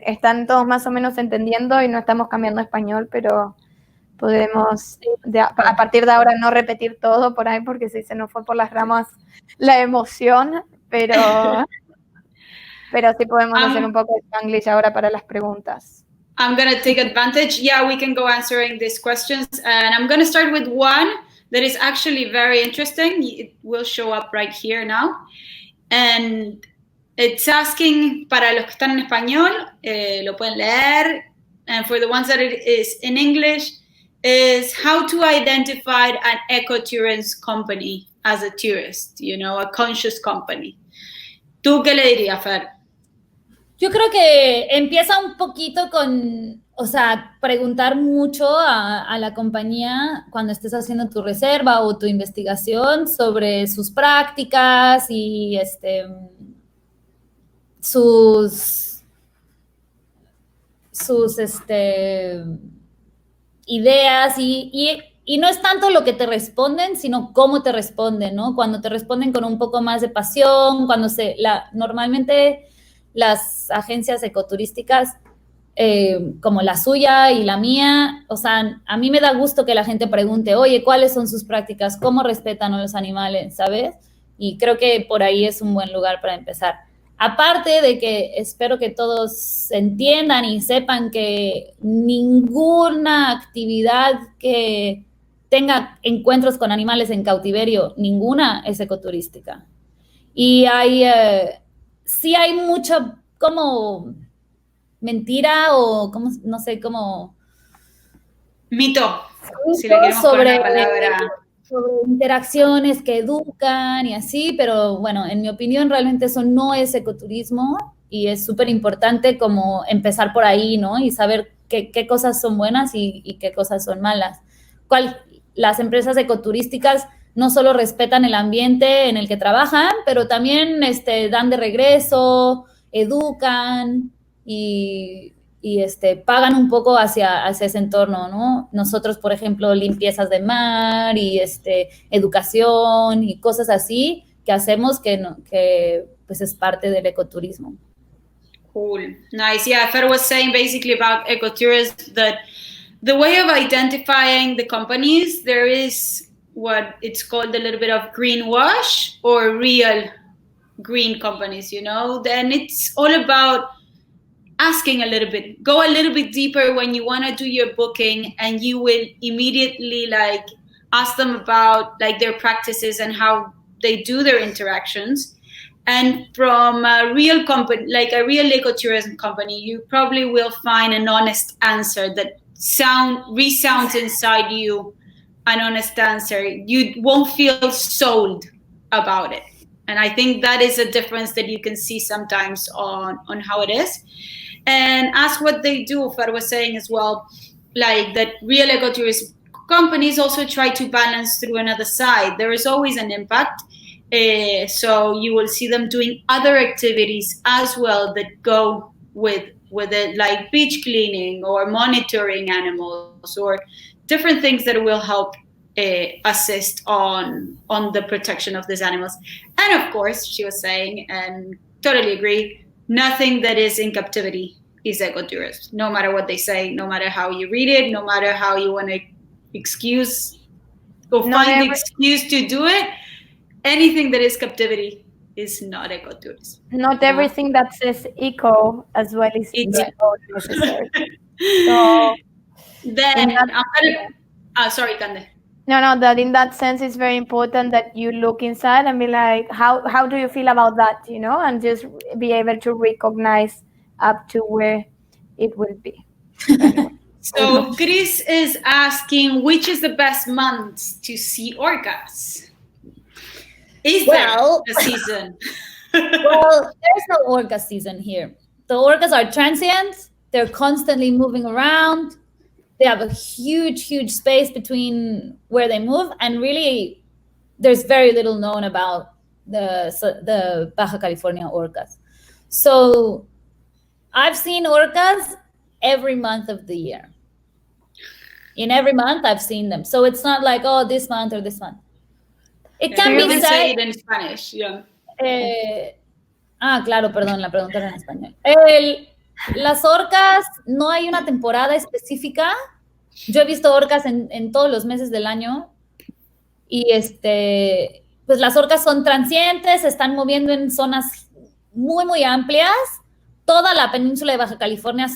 están todos más o menos entendiendo y no estamos cambiando a español, pero podemos a partir de ahora no repetir todo por ahí, porque si se nos fue por las ramas la emoción, pero sí podemos hacer un poco de Spanglish ahora para las preguntas. I'm going to take advantage. Yeah, we can go answering these questions. And I'm going to start with one that is actually very interesting. It will show up right here now. And it's asking, para los que están en español, lo pueden leer. And for the ones that it is in English, is how to identify an ecotourism company as a tourist, you know, a conscious company. ¿Tú qué le dirías, Fer? Yo creo que empieza un poquito con, o sea, preguntar mucho a la compañía cuando estés haciendo tu reserva o tu investigación sobre sus prácticas y sus ideas y no es tanto lo que te responden, sino cómo te responden, ¿no? Cuando te responden con un poco más de pasión, normalmente las agencias ecoturísticas como la suya y la mía, o sea, a mí me da gusto que la gente pregunte, oye, ¿cuáles son sus prácticas? ¿Cómo respetan a los animales? ¿Sabes? Y creo que por ahí es un buen lugar para empezar. Aparte de que espero que todos entiendan y sepan que ninguna actividad que tenga encuentros con animales en cautiverio, ninguna es ecoturística. Y sí hay mucha como mentira o como, no sé, como mito, si le queremos poner una palabra. sobre interacciones que educan y así, pero bueno, en mi opinión realmente eso no es ecoturismo y es súper importante como empezar por ahí, ¿no? Y saber qué cosas son buenas y qué cosas son malas. Las empresas ecoturísticas no solo respetan el ambiente en el que trabajan, pero también dan de regreso, educan y pagan un poco hacia ese entorno, ¿no? Nosotros, por ejemplo, limpiezas de mar y educación y cosas así que hacemos que pues es parte del ecoturismo. Cool. Nice. Yeah, Fer was saying basically about ecotourism that the way of identifying the companies, there is what it's called a little bit of greenwash or real green companies, you know? Then it's all about asking a little bit, go a little bit deeper when you want to do your booking, and you will immediately like ask them about like their practices and how they do their interactions. And from a real company, like a real ecotourism company, you probably will find an honest answer that resounds inside you, an honest answer. You won't feel sold about it. And I think that is a difference that you can see sometimes on how it is. And ask what they do. Fer was saying as well, like that real ecotourism companies also try to balance through another side. There is always an impact. So you will see them doing other activities as well that go with it, like beach cleaning or monitoring animals or different things that will help assist on the protection of these animals. And of course, she was saying, and totally agree, nothing that is in captivity is ecotourism. No matter what they say, no matter how you read it, no matter how you want to excuse or find the excuse to do it, anything that is captivity is not ecotourism. Not everything that says eco as well is eco necessary. So then sorry, Kande. No, that in that sense it's very important that you look inside and be like, how do you feel about that, you know, and just be able to recognize up to where it will be. Anyway. So Chris is asking, which is the best month to see orcas? Is there a season? Well, there's no orca season here. The orcas are transient. They're constantly moving around. They have a huge space between where they move, and really there's very little known about the Baja California orcas. So I've seen orcas every month of the year. In every month I've seen them. So it's not like, oh, this month or this month. It can be said, say it in Spanish, yeah. Claro, perdón, la pregunta era en español. Las orcas, no hay una temporada específica. Yo he visto orcas en todos los meses del año y pues las orcas son transientes, se están moviendo en zonas muy amplias. Toda la península de Baja California,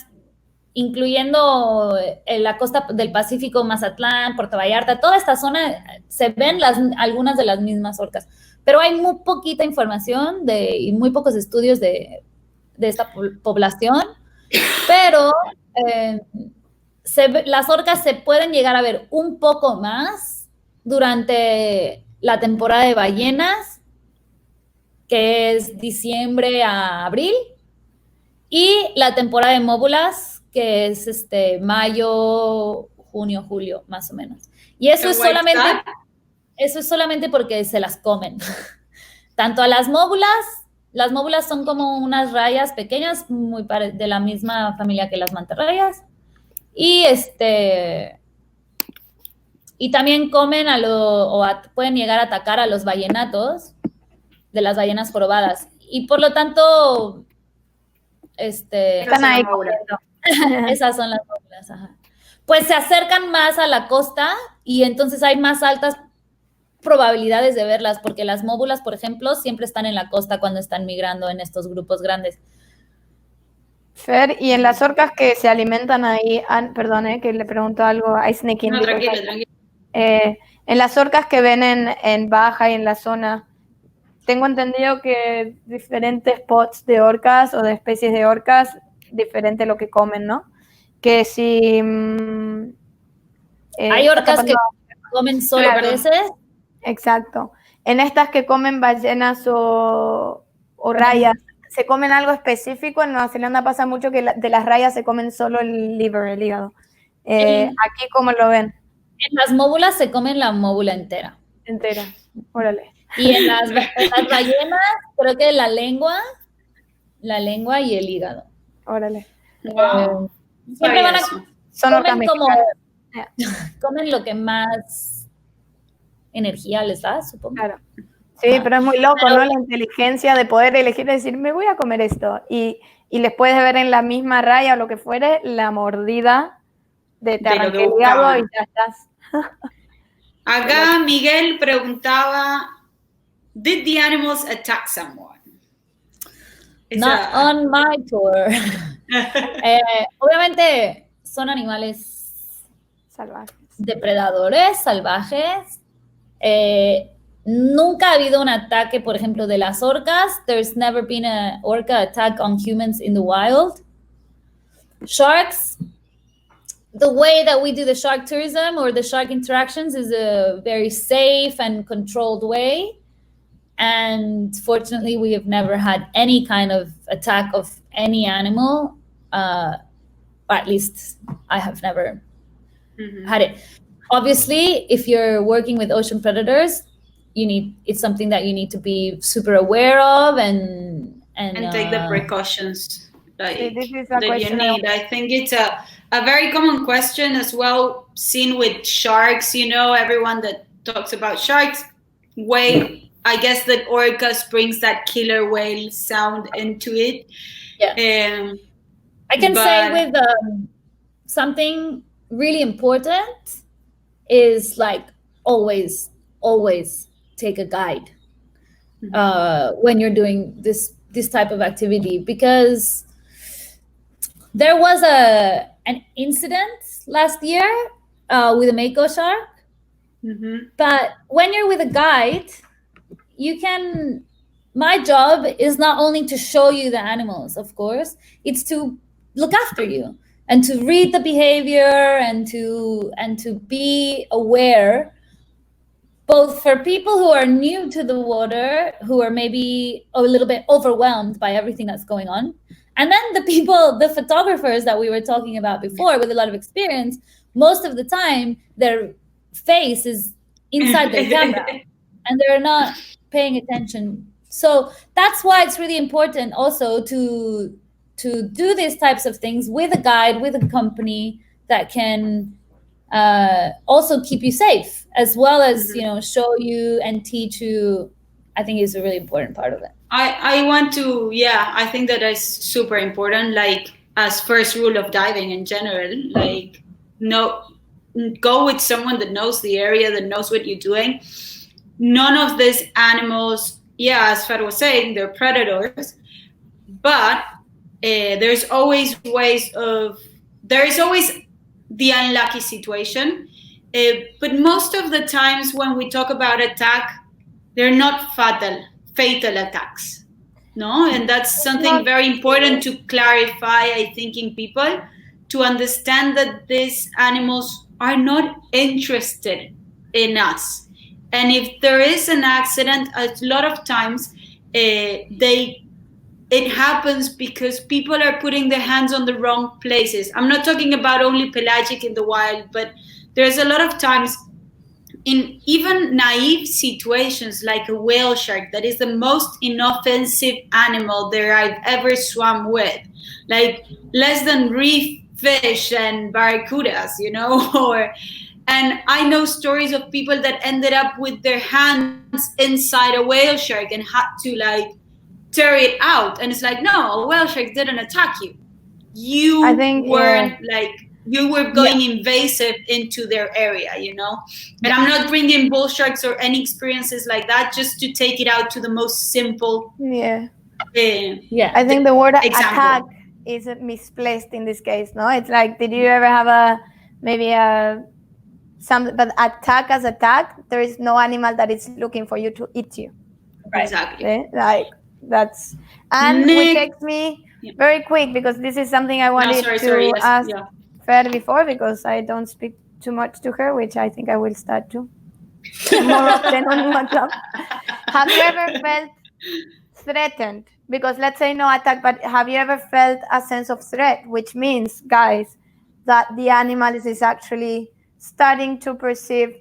incluyendo la costa del Pacífico, Mazatlán, Puerto Vallarta, toda esta zona se ven algunas de las mismas orcas. Pero hay muy poquita información y muy pocos estudios de esta población, pero las orcas se pueden llegar a ver un poco más durante la temporada de ballenas, que es diciembre a abril, y la temporada de móbulas, que es mayo, junio, julio, más o menos. Y eso es solamente porque se las comen. Tanto a las móbulas son como unas rayas pequeñas, de la misma familia que las mantarrayas. Y y también comen pueden llegar a atacar a los ballenatos de las ballenas jorobadas. Y por lo tanto, están ahí. Esas son las móbulas, ajá. Pues se acercan más a la costa y entonces hay más altas probabilidades de verlas, porque las móbulas, por ejemplo, siempre están en la costa cuando están migrando en estos grupos grandes. Fer, y en las orcas que se alimentan ahí, perdón, que le pregunto algo a Snake. No, tranquilo. En las orcas que ven en Baja y en la zona, tengo entendido que diferentes pots de orcas o de especies de orcas, diferente lo que comen, ¿no? Que si... hay orcas que comen solo peces. Exacto. En estas que comen ballenas o rayas, ¿se comen algo específico? En Nueva Zelanda pasa mucho que de las rayas se comen solo el liver, el hígado. ¿Aquí cómo lo ven? En las móbulas se comen la móbula entera. Entera, órale. Y en las ballenas, creo que la lengua y el hígado. Órale. Wow. Siempre van a... Son orcas mexicanas. Comen lo que más energía les da, supongo. Claro. Sí, pero es muy loco, ¿no? La inteligencia de poder elegir y decir, me voy a comer esto. Y les puedes ver en la misma raya o lo que fuere, la mordida de te arranqué el hígado y ya estás. Acá Miguel preguntaba, ¿Did the animals attack someone? Not on my tour. Obviamente son animales salvajes, depredadores, salvajes. Nunca ha habido un ataque, por ejemplo, de las orcas. There's never been an orca attack on humans in the wild. Sharks, the way that we do the shark tourism or the shark interactions is a very safe and controlled way. And fortunately, we have never had any kind of attack of any animal. Or at least I have never had it. Obviously, if you're working with ocean predators, it's something that you need to be super aware of and take the precautions that you need. I think it's a very common question as well, seen with sharks. Everyone that talks about sharks, I guess that orcas brings that killer whale sound into it. Yeah. I can say with something really important is like always take a guide when you're doing this type of activity, because there was an incident last year with a mako shark. But when you're with a guide, my job is not only to show you the animals, of course, it's to look after you and to read the behavior and to be aware, both for people who are new to the water, who are maybe a little bit overwhelmed by everything that's going on, and then the photographers that we were talking about before with a lot of experience. Most of the time, their face is inside their camera and they're not paying attention. So that's why it's really important also to do these types of things with a guide, with a company that can also keep you safe, as well as show you and teach you. I think is a really important part of it. I think that is super important, like as first rule of diving in general, like go with someone that knows the area, that knows what you're doing. None of these animals, as Fer was saying, they're predators, but there's always the unlucky situation. But most of the times when we talk about attack, they're not fatal attacks. No? And that's something very important to clarify, I think, in people, to understand that these animals are not interested in us. And if there is an accident, a lot of times they it happens because people are putting their hands on the wrong places. I'm not talking about only pelagic in the wild, but there's a lot of times in even naive situations like a whale shark that is the most inoffensive animal that I've ever swum with, like less than reef fish and barracudas, and I know stories of people that ended up with their hands inside a whale shark and had to like tear it out, and it's like, no, a whale shark didn't attack you. You weren't like, you were going invasive into their area, And I'm not bringing bull sharks or any experiences like that, just to take it out to the most simple. I think the word attack is misplaced in this case. No, it's like, did you ever have but attack as attack? There is no animal that is looking for you to eat you. Right. Exactly. Okay? Like that's, and which takes me very quick, because this is something I wanted to ask Fer before, because I don't speak too much to her, which I think I will start to more often on WhatsApp. Have you ever felt threatened? Because let's say no attack, but have you ever felt a sense of threat, which means, guys, that the animal is actually starting to perceive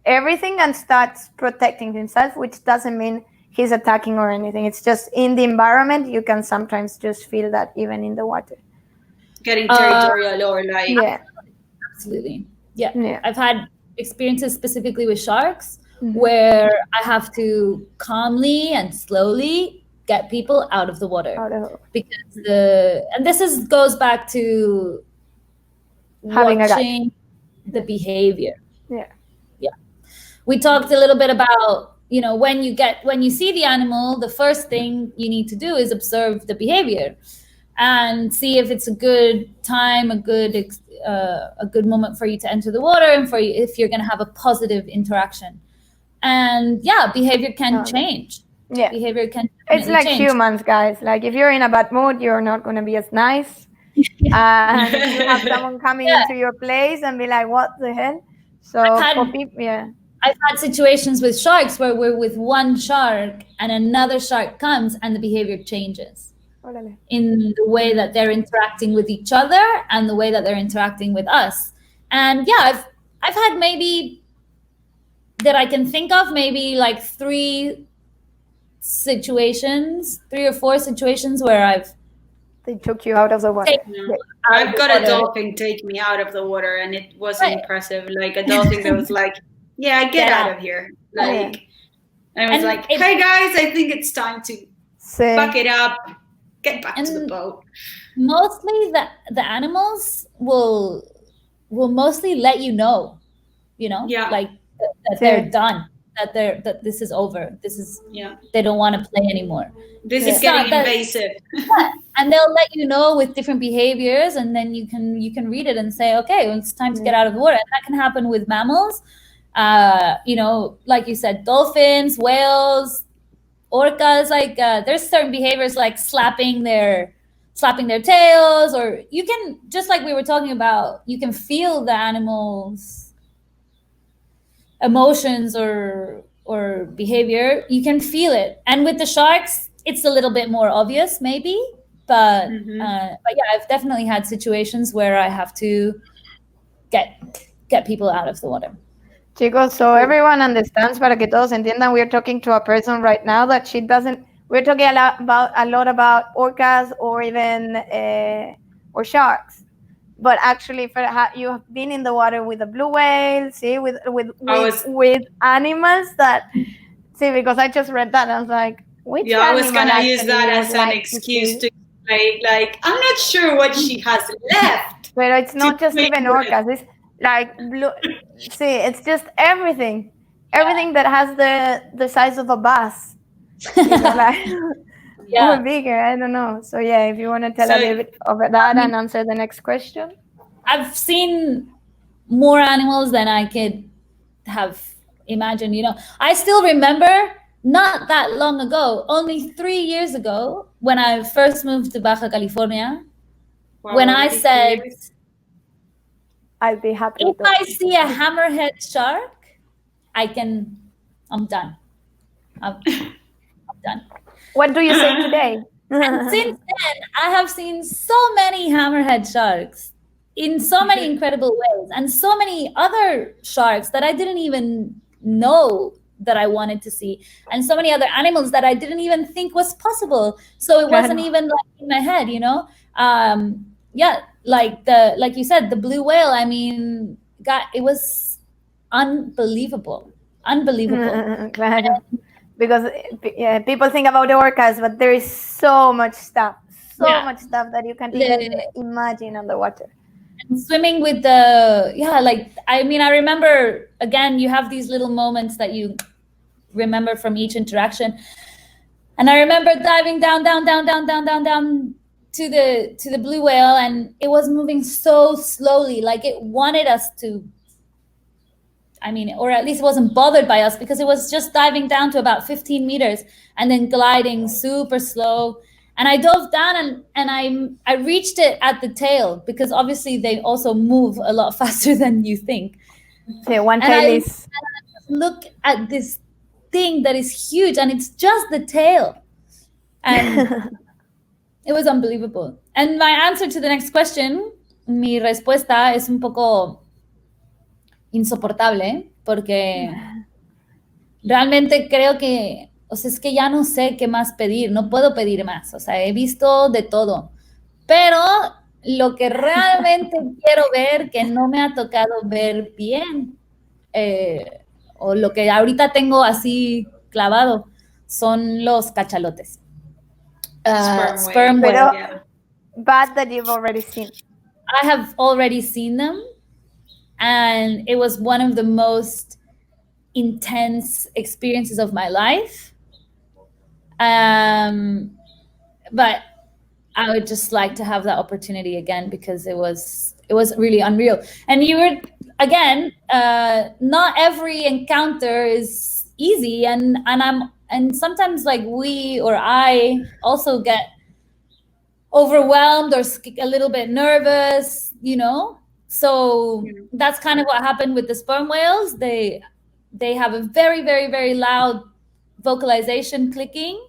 everything and starts protecting himself, which doesn't mean he's attacking or anything. It's just in the environment, you can sometimes just feel that even in the water. Getting territorial or like... Yeah. Absolutely. Yeah. I've had experiences specifically with sharks where I have to calmly and slowly get people out of the water. Because goes back to watching the behavior. Yeah. We talked a little bit about, when you see the animal, the first thing you need to do is observe the behavior and see if it's a good time, a good moment for you to enter the water, and if you're going to have a positive interaction. And behavior can change. Yeah, behavior can. It's like change. Humans, guys. Like if you're in a bad mood, you're not going to be as nice. And you have someone coming into your place and be like, "What the hell?" So for people, I've had situations with sharks where we're with one shark and another shark comes and the behavior changes in the way that they're interacting with each other and the way that they're interacting with us. And I've had maybe that I can think of, maybe like 3 or 4 situations where they took you out of the water. I've got a dolphin take me out of the water, and it was impressive. Like a dolphin that was like, get out of here. Like, and I was like, hey guys, I think it's time to buck it up, get back to the boat. Mostly the animals will mostly let you know, like that they're done, that this is over. This is they don't want to play anymore. This is getting invasive. And they'll let you know with different behaviors, and then you can read it and say, okay, well, it's time to get out of the water. And that can happen with mammals. Like you said, dolphins, whales, orcas. Like there's certain behaviors like slapping their tails, or you can, just like we were talking about, you can feel the animals' emotions or behavior. You can feel it. And with the sharks, it's a little bit more obvious, maybe. But I've definitely had situations where I have to get people out of the water. Chicos, so everyone understands, para que todos entiendan, we're talking to a person right now that we're talking a lot about orcas or even or sharks. But actually, you have been in the water with a blue whale, with animals that, because I just read that, and I was like, which I was going to use that as an excuse to say, like, I'm not sure what she has left. But it's not just even orcas. It's like blue. It's just everything that has the size of a bus. Or bigger, I don't know. So if you want to tell a little bit of that and answer the next question. I've seen more animals than I could have imagined. I still remember, not that long ago, only 3 years ago, when I first moved to Baja California, when I said, I'll be happy. If I see a hammerhead shark, I'm done. I'm done. What do you say today? And since then, I have seen so many hammerhead sharks in so many incredible ways, and so many other sharks that I didn't even know that I wanted to see, and so many other animals that I didn't even think was possible. So it wasn't even like in my head, you know. Yeah, like you said, the blue whale. I mean, God, it was unbelievable. Claro. Because people think about the orcas, but there is so much stuff that you can't even imagine underwater. And swimming with the, I mean, I remember, again, you have these little moments that you remember from each interaction. And I remember diving down to the blue whale, and it was moving so slowly, like it wanted us to, I mean, or at least it wasn't bothered by us, because it was just diving down to about 15 meters and then gliding super slow. And I dove down and I reached it at the tail, because obviously they also move a lot faster than you think. So one tail is. And I look at this thing that is huge, and it's just the tail. And it was unbelievable. And my answer to the next question, mi respuesta es un poco insoportable, porque realmente creo que, o sea, es que ya no sé qué más pedir, no puedo pedir más, o sea, he visto de todo, pero lo que realmente quiero ver, que no me ha tocado ver bien, o lo que ahorita tengo así clavado, son los cachalotes. Sperm whale, yeah. But that you've already seen. I have already seen them, and it was one of the most intense experiences of my life. But I would just like to have that opportunity again, because it was really unreal. And you were, again, not every encounter is easy, and sometimes, like, we or I also get overwhelmed or a little bit nervous, you know. So that's kind of what happened with the sperm whales. They have a very, very, very loud vocalization clicking,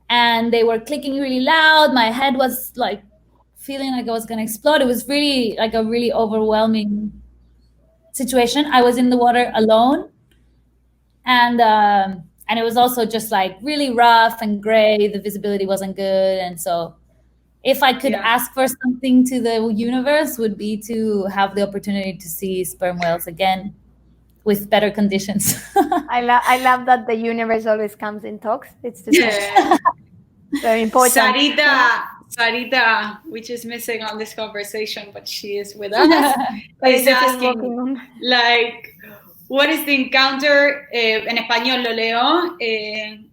and they were clicking really loud. My head was like feeling like I was going to explode. It was really like a really overwhelming situation. I was in the water alone, and it was also just like really rough and gray. The visibility wasn't good, and so if I could ask for something to the universe, would be to have the opportunity to see sperm whales again with better conditions. I love that the universe always comes in talks. It's just very important. Sarita, which is missing on this conversation, but she is with us, is asking, like, what is the encounter, en español lo leo,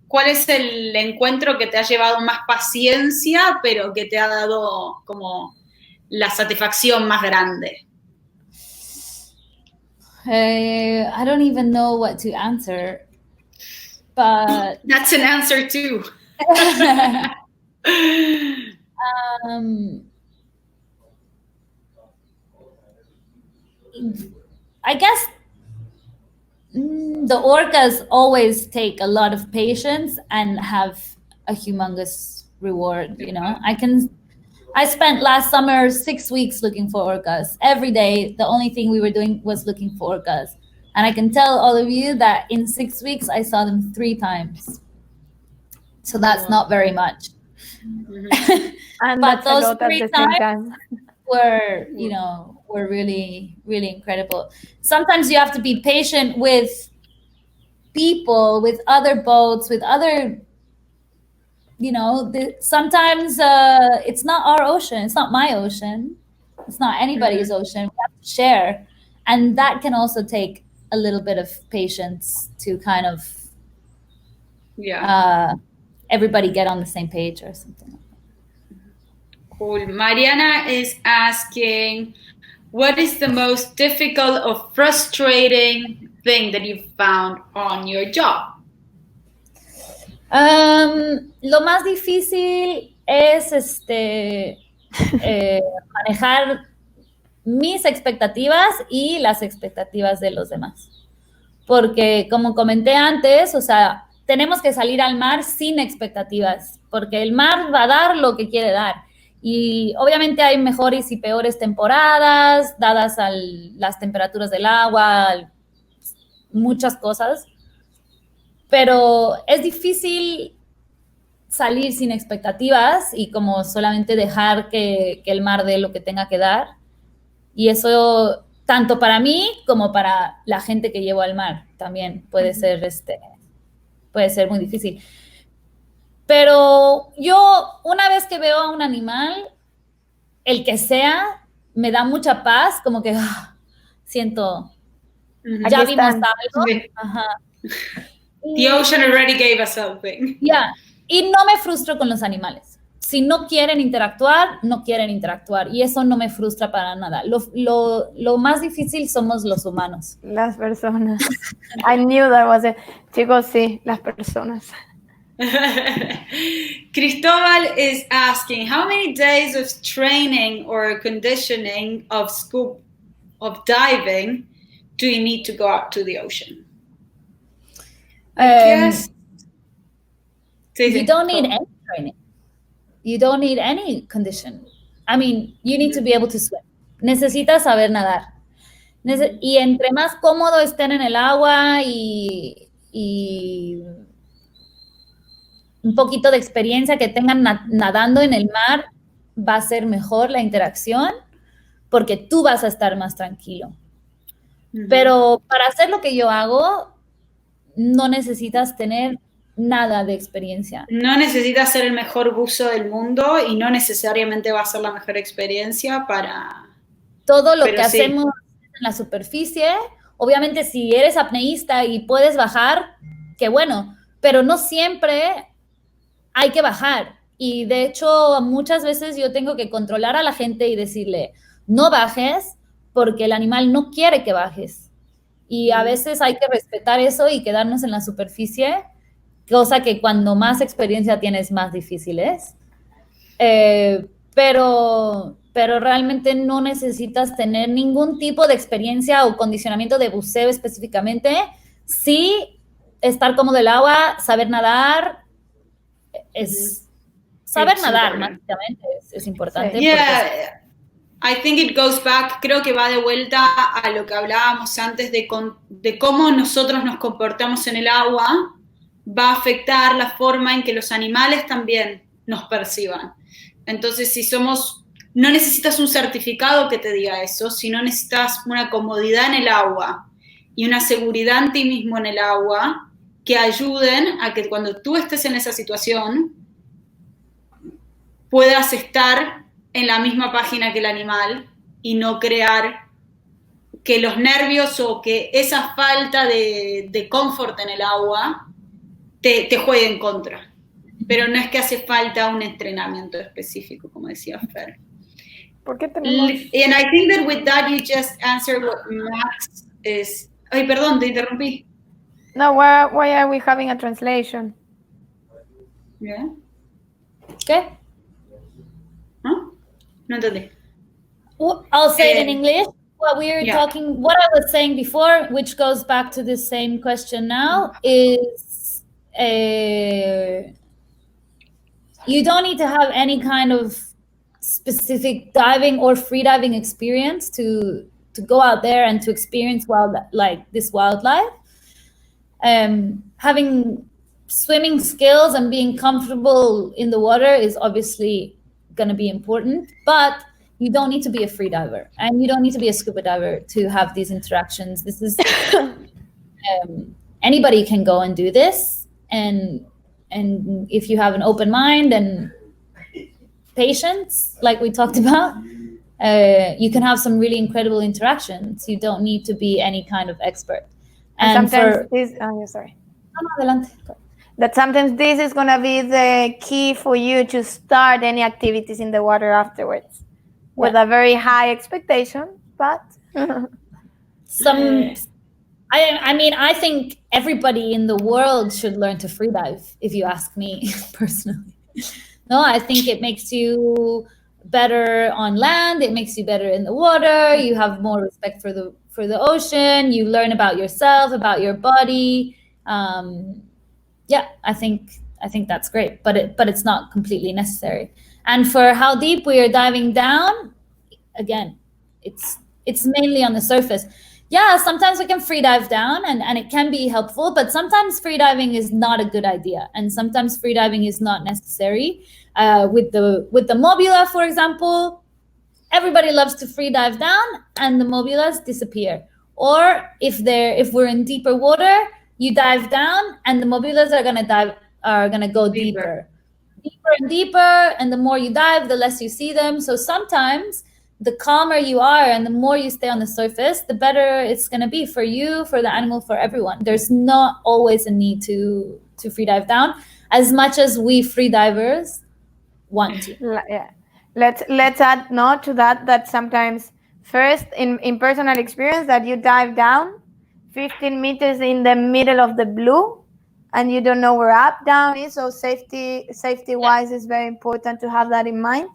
¿cuál es el encuentro que te ha llevado más paciencia, pero que te ha dado como la satisfacción más grande? I don't even know what to answer, but that's an answer too. I guess the orcas always take a lot of patience and have a humongous reward, you know. I spent last summer 6 weeks looking for orcas. Every day, the only thing we were doing was looking for orcas. And I can tell all of you that in 6 weeks, I saw them 3 times. So that's not very much. And but those 3 times were, you know, were really, really incredible. Sometimes you have to be patient with people, with other boats, with other, you know, sometimes it's not our ocean. It's not my ocean. It's not anybody's ocean. We have to share. And that can also take a little bit of patience to kind of everybody get on the same page or something. Cool. Mariana is asking, what is the most difficult or frustrating thing that you've found on your job? Lo más difícil es manejar mis expectativas y las expectativas de los demás. Porque, como comenté antes, o sea, tenemos que salir al mar sin expectativas, porque el mar va a dar lo que quiere dar. Y obviamente hay mejores y peores temporadas, dadas las temperaturas del agua, muchas cosas. Pero es difícil salir sin expectativas y como solamente dejar que el mar dé lo que tenga que dar. Y eso, tanto para mí como para la gente que llevo al mar, también puede ser muy difícil. Pero yo, una vez que veo a un animal, el que sea, me da mucha paz, como que siento, ya Aquí vimos están. algo. Sí. Ajá. The ocean already gave us something. Yeah. Y no me frustro con los animales. Si no quieren interactuar, no quieren interactuar. Y eso no me frustra para nada. Lo más difícil somos los humanos. Las personas. I knew that was it. Chicos, sí, las personas. Cristobal is asking, how many days of training or conditioning of diving do you need to go out to the ocean? Yes. You don't need any training. You don't need any condition. I mean, you need to be able to swim. Necesitas saber nadar. Y entre más cómodo estén en el agua y un poquito de experiencia que tengan nadando en el mar, va a ser mejor la interacción porque tú vas a estar más tranquilo. Pero para hacer lo que yo hago, no necesitas tener nada de experiencia. No necesitas ser el mejor buzo del mundo y no necesariamente va a ser la mejor experiencia para... Todo lo que hacemos en la superficie, obviamente si eres apneísta y puedes bajar, qué bueno, pero no siempre hay que bajar. Y de hecho, muchas veces yo tengo que controlar a la gente y decirle, no bajes porque el animal no quiere que bajes. Y a veces hay que respetar eso y quedarnos en la superficie, cosa que cuando más experiencia tienes, más difícil es. Pero realmente no necesitas tener ningún tipo de experiencia o condicionamiento de buceo específicamente. Sí, estar cómodo del agua, saber nadar, saber nadar, básicamente, es importante. Sí. Yeah. I think it goes back, creo que va de vuelta a lo que hablábamos antes de cómo nosotros nos comportamos en el agua, va a afectar la forma en que los animales también nos perciban. Entonces, no necesitas un certificado que te diga eso, sino necesitas una comodidad en el agua y una seguridad en ti mismo en el agua que ayuden a que cuando tú estés en esa situación puedas estar en la misma página que el animal y no crear que los nervios o que esa falta de confort en el agua te juegue en contra. Pero no es que hace falta un entrenamiento específico, como decía Fer. ¿Por qué tenemos? And I think that with that you just answered what Max is... Ay, perdón, te interrumpí. No, why are we having a translation? Yeah. ¿Qué? ¿No? No entendí. I'll say it in English. What I was saying before, which goes back to the same question now, is you don't need to have any kind of specific diving or freediving experience to go out there and to experience this wildlife. Having swimming skills and being comfortable in the water is obviously going to be important, but you don't need to be a free diver and you don't need to be a scuba diver to have these interactions. This is anybody can go and do this, and if you have an open mind and patience, like we talked about, you can have some really incredible interactions. You don't need to be any kind of expert. And sometimes that sometimes this is going to be the key for you to start any activities in the water afterwards with a very high expectation, but I think everybody in the world should learn to freedive, if you ask me personally. No, I think it makes you better on land, it makes you better in the water, you have more respect for the ocean, you learn about yourself, about your body. yeah, I think that's great, but it's not completely necessary. And for how deep we are diving down, again, it's mainly on the surface. Yeah, sometimes we can free dive down and it can be helpful, but sometimes free diving is not a good idea, and sometimes free diving is not necessary. With the mobula, for example, everybody loves to free dive down and the mobulas disappear. Or if we're in deeper water, you dive down and the mobulas are gonna go deeper and deeper, and the more you dive, the less you see them. So sometimes the calmer you are and the more you stay on the surface, the better it's going to be for you, for the animal, for everyone. There's not always a need to free dive down as much as we free divers want to. Yeah. Let's add note to that sometimes first in personal experience that you dive down 15 meters in the middle of the blue and you don't know where up down is, so safety wise is very important to have that in mind.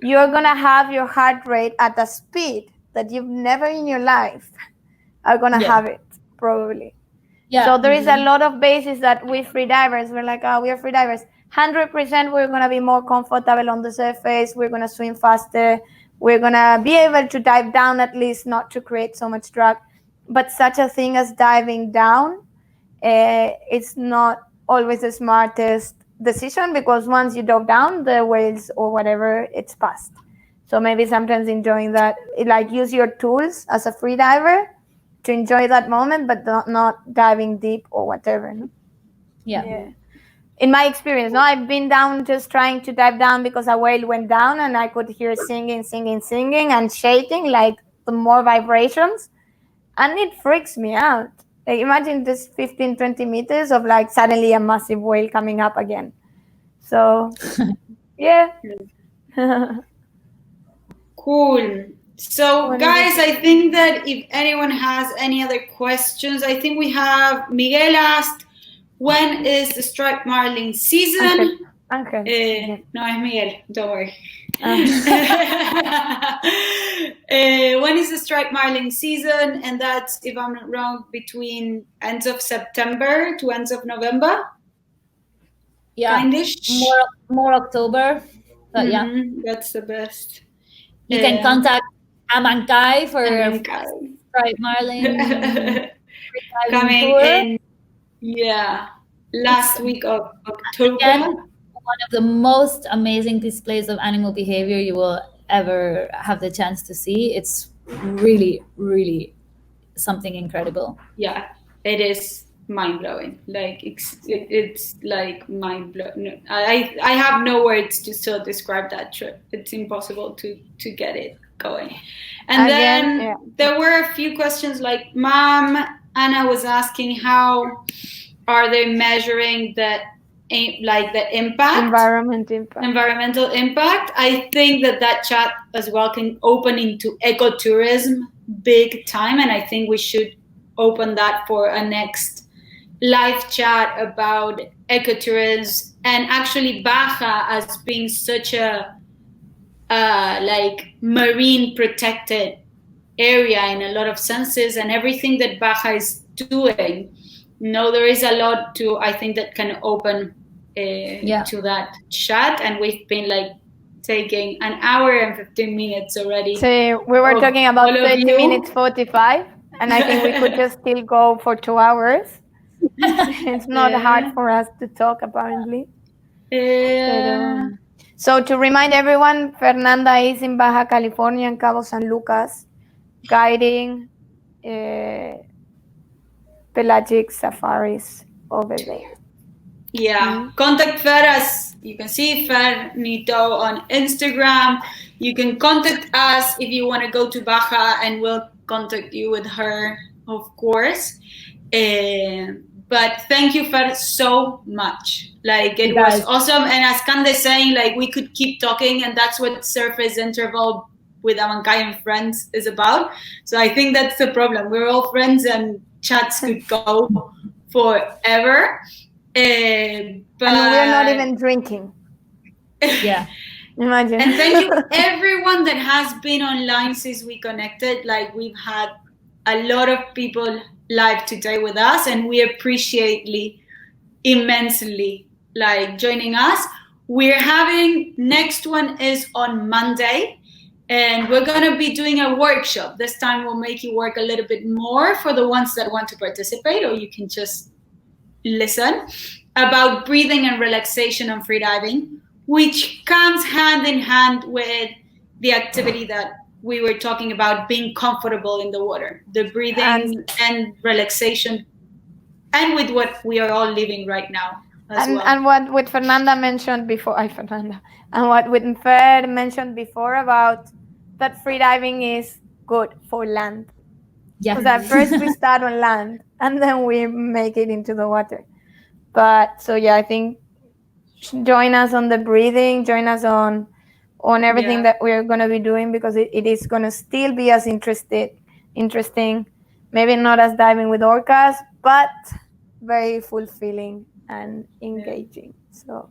You're gonna have your heart rate at a speed that you've never in your life are gonna have it, probably. So there is a lot of bases that we free divers, we're like, we are free divers, 100% we're gonna be more comfortable on the surface, we're gonna swim faster, we're gonna be able to dive down, at least not to create so much drag. But such a thing as diving down, it's not always the smartest decision, because once you dove down, the whales or whatever, it's past. So maybe sometimes enjoying that, like use your tools as a free diver to enjoy that moment, but not diving deep or whatever. No? Yeah. In my experience, no, I've been down just trying to dive down because a whale went down and I could hear singing and shaking, like the more vibrations, and it freaks me out. Like imagine this 15-20 meters of like suddenly a massive whale coming up again. So yeah. Cool. So guys, I think that if anyone has any other questions, I think we have Miguel asked, when is the striped marlin season? Okay. No, it's Miguel, don't worry. When is the striped marlin season? And that's, if I'm not wrong, between ends of September to ends of November. Yeah, Kindish. more October, but yeah, that's the best. You can contact Amancay for striped marlin coming tour. in. Yeah, last week of October. Again, one of the most amazing displays of animal behavior you will ever have the chance to see. It's really, really something incredible. Yeah, it is mind-blowing. Like it's like mind-blowing. I have no words to still describe that trip. It's impossible to get it going. And then there were a few questions like Anna was asking, how are they measuring the impact? Environmental impact. I think that chat as well can open into ecotourism big time, and I think we should open that for a next live chat about ecotourism and actually Baja as being such a like marine protected area in a lot of senses, and everything that Baja is doing. No, there is a lot to, I think, that can open to that chat, and we've been like taking an hour and 15 minutes already. So we were talking about 30 minutes 45, and I think we could just still go for 2 hours. It's not hard for us to talk, apparently. So to remind everyone, Fernanda is in Baja California and Cabo San Lucas, guiding Pelagic Safaris over there. Yeah, contact Fer, as you can see, Fernanda Nieto on Instagram. You can contact us if you want to go to Baja, and we'll contact you with her, of course. But thank you, Fer, so much. Like, it was awesome. And as Candace saying, like, we could keep talking, and that's what Surface Interval with Amancay and friends is about. So I think that's the problem. We're all friends, and chats could go forever. But and we're not even drinking. Yeah. Imagine. And thank you everyone that has been online since we connected. Like, we've had a lot of people live today with us, and we appreciate immensely, like joining us. We're having, next one is on Monday, and we're going to be doing a workshop. This time we'll make you work a little bit more for the ones that want to participate, or you can just listen, about breathing and relaxation on freediving, which comes hand in hand with the activity that we were talking about, being comfortable in the water, the breathing and relaxation, and with what we are all living right now as well. And what with Fernanda mentioned before, Fernanda, and what with Fer mentioned before about that freediving is good for land. Yeah. Because at first we start on land and then we make it into the water. But so yeah, I think join us on the breathing, join us on everything that we're going to be doing, because it is going to still be as interesting, maybe not as diving with orcas, but very fulfilling and engaging. So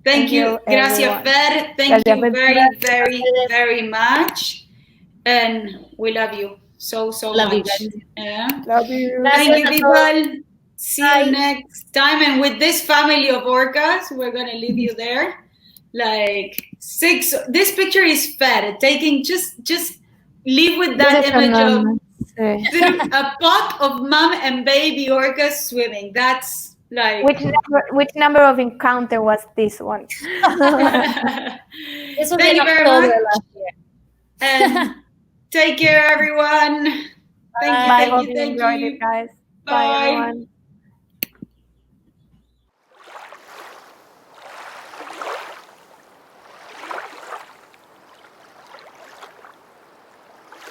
thank you. Gracias, Fer. Thank you very, very, very much. And we love you so love much. You love you. Thank you, people. See you next time. And with this family of orcas, we're going to leave you there. Like 6. This picture is Fer taking, just leave with that image of a pot of mom and baby orcas swimming. That's like, which number of encounter was this one? This was thank you very much. Last year. And take care, everyone. Thank you. Hope you enjoyed it, guys. Bye everyone.